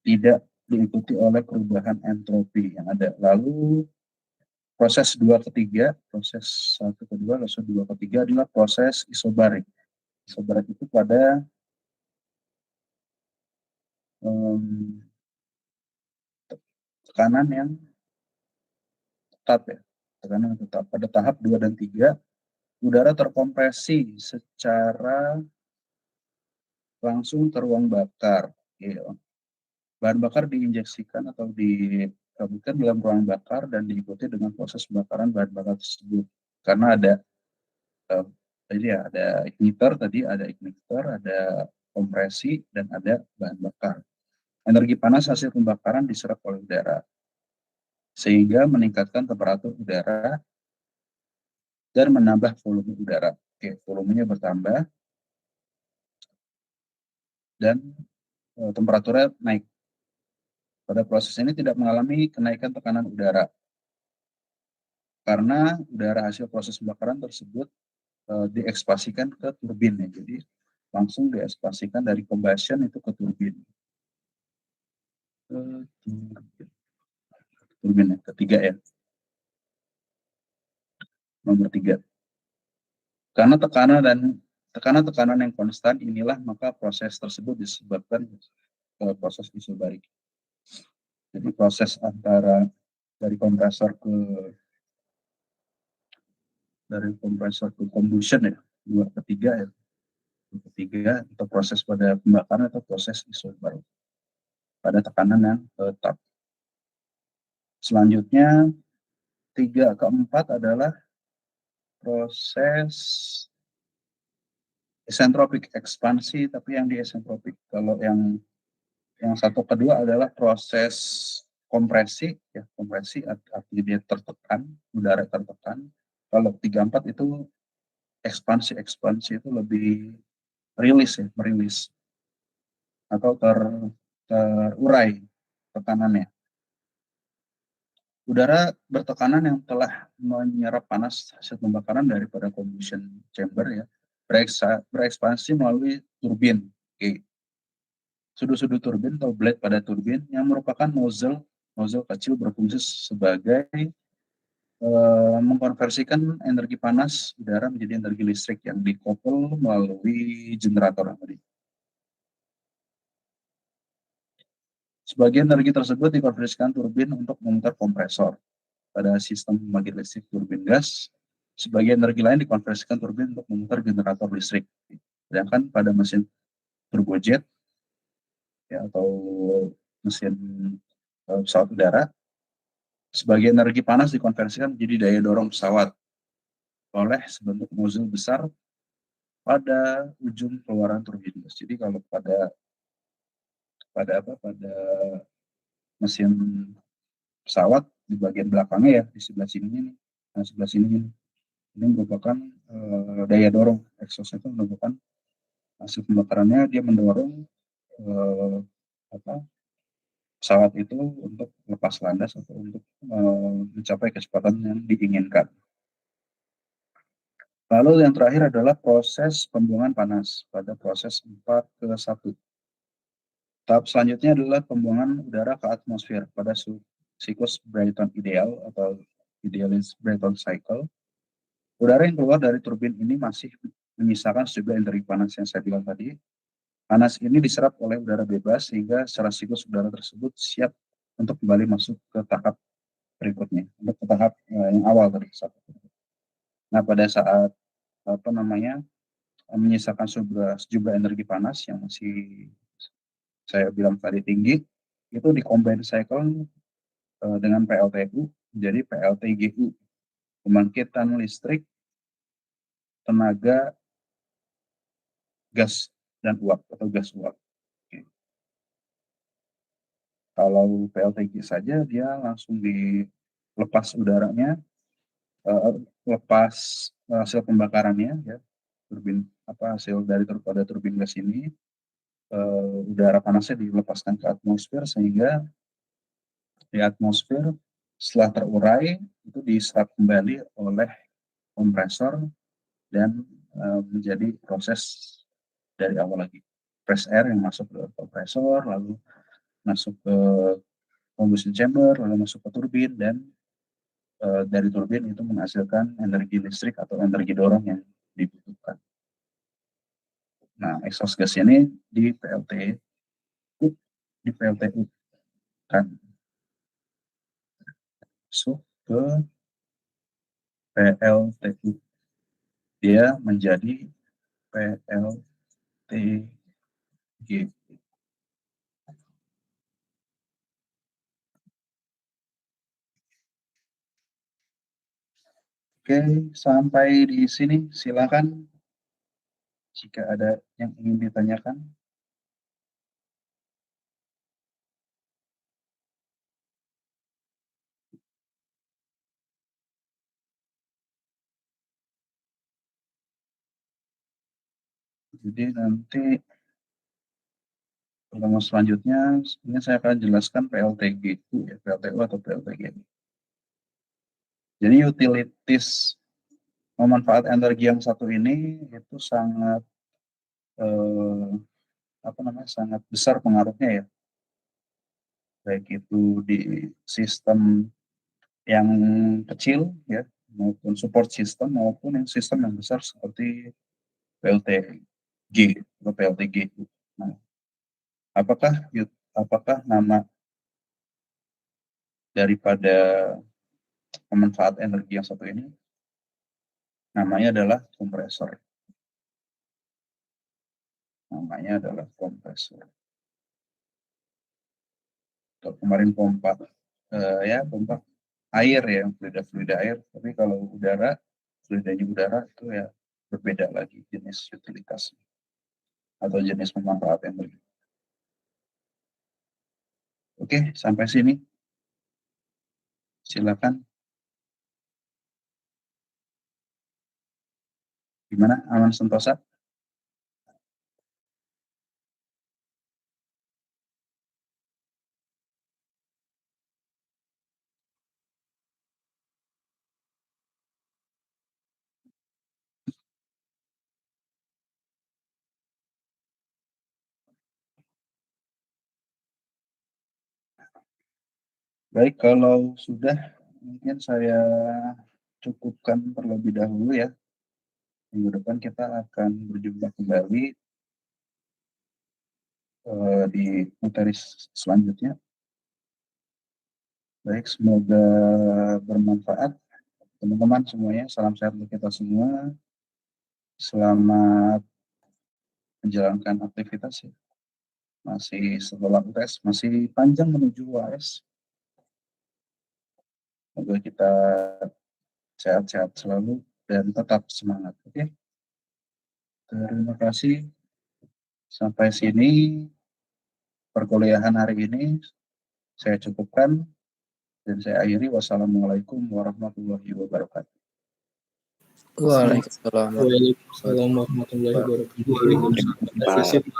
tidak diikuti oleh perubahan entropi yang ada. Lalu proses 2 ke 3, proses 1 ke 2, proses 2 ke 3 adalah proses isobarik. Isobarik itu pada tekanan yang tetap ya. Tekanan yang tetap. Pada tahap 2 dan 3, udara terkompresi secara langsung ke ruang bakar. Ya. Bahan bakar diinjeksikan atau ditabutkan dalam ruang bakar dan diikuti dengan proses pembakaran bahan bakar tersebut. Karena ada Jadi ya ada igniter tadi, ada kompresi, dan ada bahan bakar. Energi panas hasil pembakaran diserap oleh udara, sehingga meningkatkan temperatur udara dan menambah volume udara. Oke, volumenya bertambah dan temperaturnya naik. Pada proses ini tidak mengalami kenaikan tekanan udara, karena udara hasil proses pembakaran tersebut diekspansikan ke turbin ya. Jadi langsung diekspansikan dari combustion itu ke turbin. Turbin yang ketiga ya. Nomor 3. Karena tekanan yang konstan inilah maka proses tersebut disebabkan proses isobarik. Jadi proses antara dari kompresor ke combustion ya, ketiga ya. Ketiga untuk proses pada pembakaran atau proses isobarik pada tekanan yang tetap. Selanjutnya 3 ke 4 adalah proses isentropik ekspansi, tapi yang di isentropik. Kalau yang 1 ke 2 adalah proses kompresi ya, kompresi artinya dia tertekan, udara tertekan. Kalau 3 4 itu ekspansi itu lebih merilis atau terurai tekanannya. Udara bertekanan yang telah menyerap panas hasil pembakaran daripada combustion chamber ya, berekspansi melalui turbin. Oke. Sudut-sudut turbin atau blade pada turbin yang merupakan nozzle kecil berfungsi sebagai mengkonversikan energi panas udara menjadi energi listrik yang dikopel melalui generator tadi. Sebagian energi tersebut dikonversikan turbin untuk memutar kompresor. Pada sistem pembangkit listrik turbin gas, sebagian energi lain dikonversikan turbin untuk memutar generator listrik. Sedangkan pada mesin turbojet ya, atau mesin pesawat udara, sebagian energi panas dikonversikan menjadi daya dorong pesawat oleh sebentuk nozzle besar pada ujung keluaran turbin gas. Jadi kalau pada mesin pesawat di bagian belakangnya ya, di sebelah sini nih, sebelah sini ini merupakan daya dorong exhaust itu merupakan hasil pembakarannya, dia mendorong pesawat itu untuk lepas landas atau untuk mencapai kecepatan yang diinginkan. Lalu yang terakhir adalah proses pembuangan panas pada proses 4 ke 1. Tahap selanjutnya adalah pembuangan udara ke atmosfer pada siklus Brayton ideal atau idealis Brayton cycle. Udara yang keluar dari turbin ini masih menyisakan sejumlah energi panas yang saya bilang tadi. Panas ini diserap oleh udara bebas sehingga secara siklus udara tersebut siap untuk kembali masuk ke tahap berikutnya, untuk ke tahap yang awal tadi. Nah, pada saat menyisakan sejumlah energi panas yang masih saya bilang tadi tinggi, itu di combine cycle dengan PLTU menjadi PLTGU, pembangkitan listrik tenaga gas dan uap atau gas uap. Oke. Kalau PLTG saja dia langsung dilepas udaranya, lepas hasil pembakarannya ya, hasil pada turbin gas ini, udara panasnya dilepaskan ke atmosfer sehingga di atmosfer setelah terurai itu diserap kembali oleh kompresor dan menjadi proses dari awal lagi. Fresh air yang masuk ke kompresor, lalu masuk ke combustion chamber, lalu masuk ke turbin, dan dari turbin itu menghasilkan energi listrik atau energi dorong yang dibutuhkan. Nah, exhaust gas ini di PLTU kan masuk ke PLTU, dia menjadi PLTG. Oke, sampai di sini silakan jika ada yang ingin ditanyakan. Jadi nanti pertemuan selanjutnya ini saya akan jelaskan PLTG itu ya, PLTU atau PLTG. Jadi utilities memanfaat energi yang satu ini itu sangat sangat besar pengaruhnya ya, baik itu di sistem yang kecil ya maupun support system maupun yang sistem yang besar seperti PLTG atau PLTG. Nah, apakah nama daripada pemanfaat energi yang satu ini namanya adalah kompresor. Namanya adalah kompresor. Kalau kemarin pompa pompa air ya, fluida air, tapi kalau udara, fluidanya udara itu ya berbeda lagi jenis utilitasnya atau jenis pemanfaat energi. Oke, sampai sini. Silakan. Gimana? Aman sentosa? Baik, kalau sudah mungkin saya cukupkan terlebih dahulu ya. Minggu depan kita akan berjumpa kembali di materi selanjutnya. Baik, semoga bermanfaat teman-teman semuanya. Salam sehat untuk kita semua. Selamat menjalankan aktivitas ya. Masih setelah UTS, masih panjang menuju UAS. Semoga kita sehat-sehat selalu dan tetap semangat. Oke. Terima kasih. Sampai sini perkuliahan hari ini saya cukupkan dan saya akhiri. Wassalamualaikum warahmatullahi wabarakatuh. Waalaikumsalam warahmatullahi wabarakatuh. Terima kasih, Pak.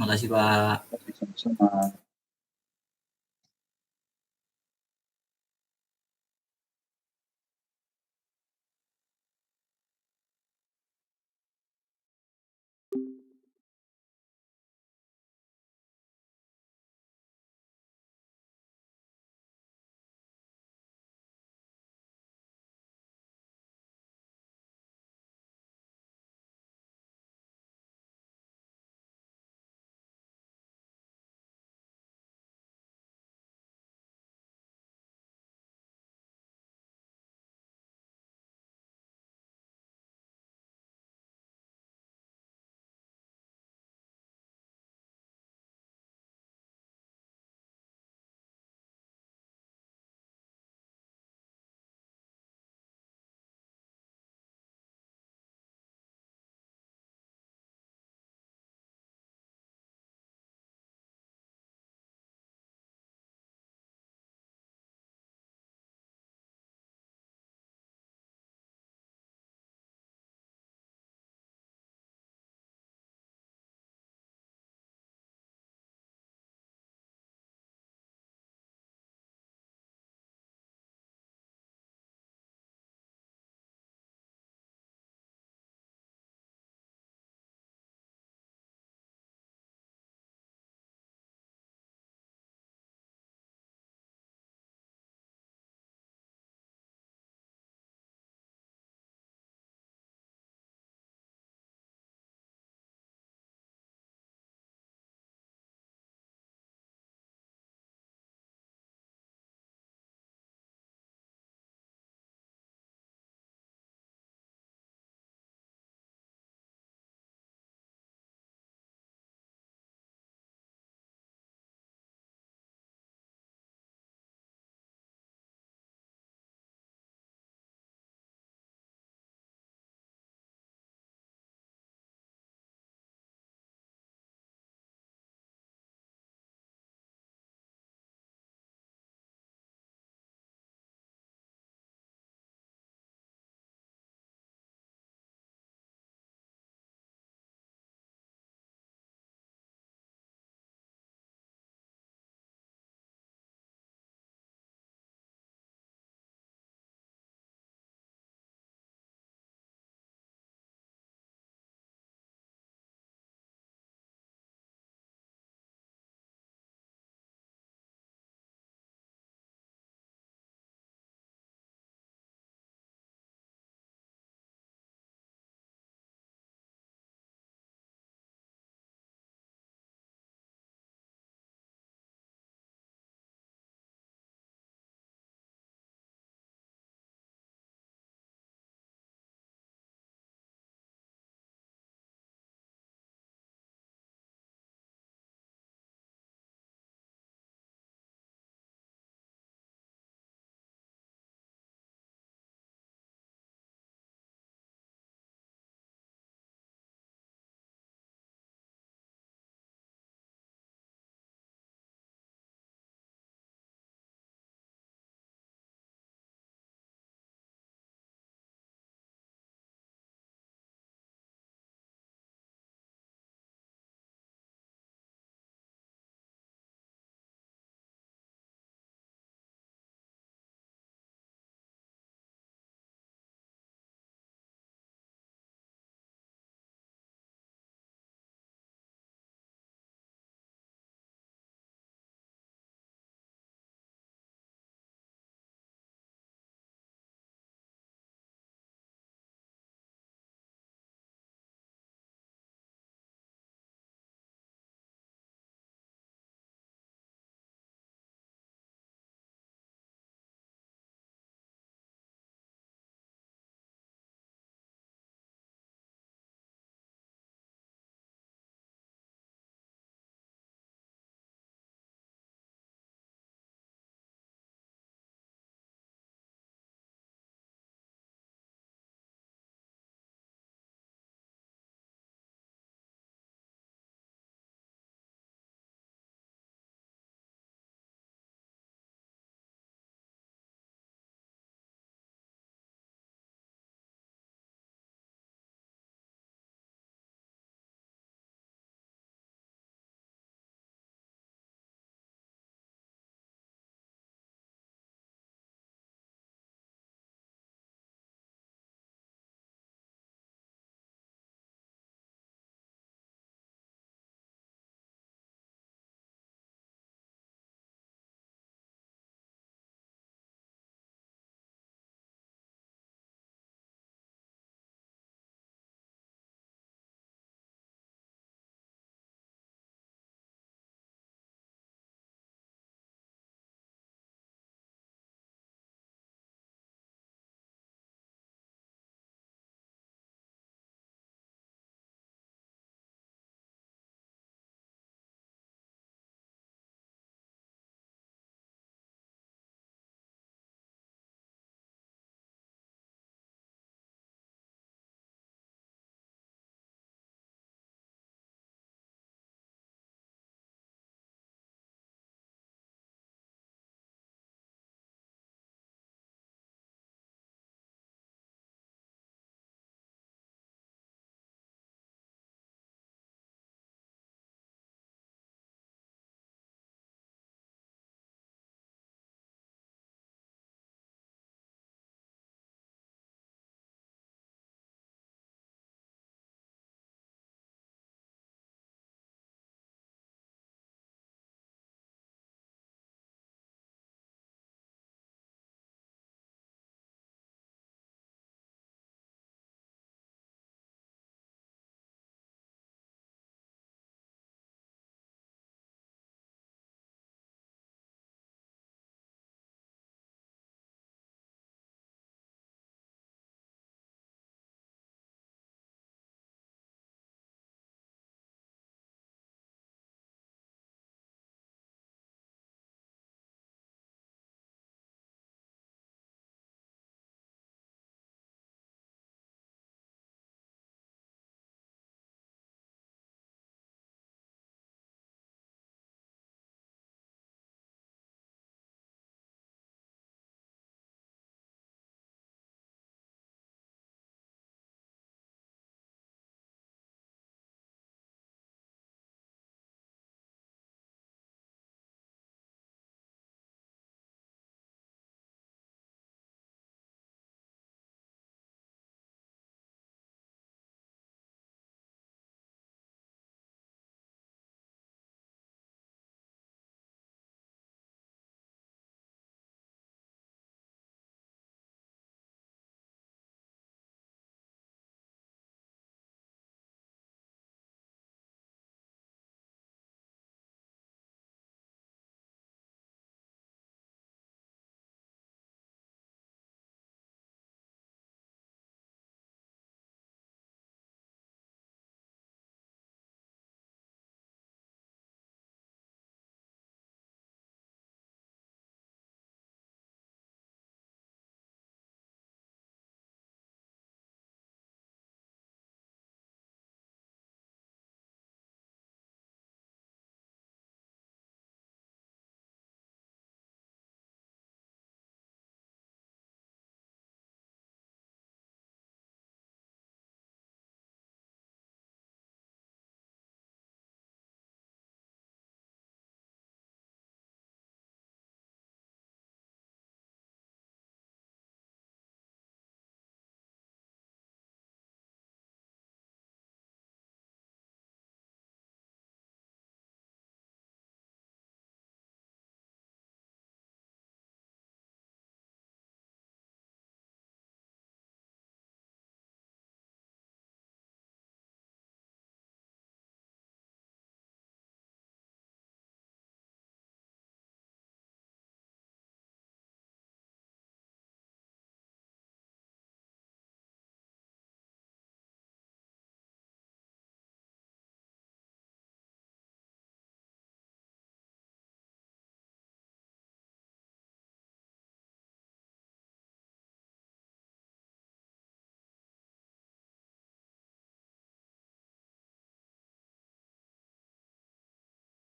Makasih Pak. Sama-sama.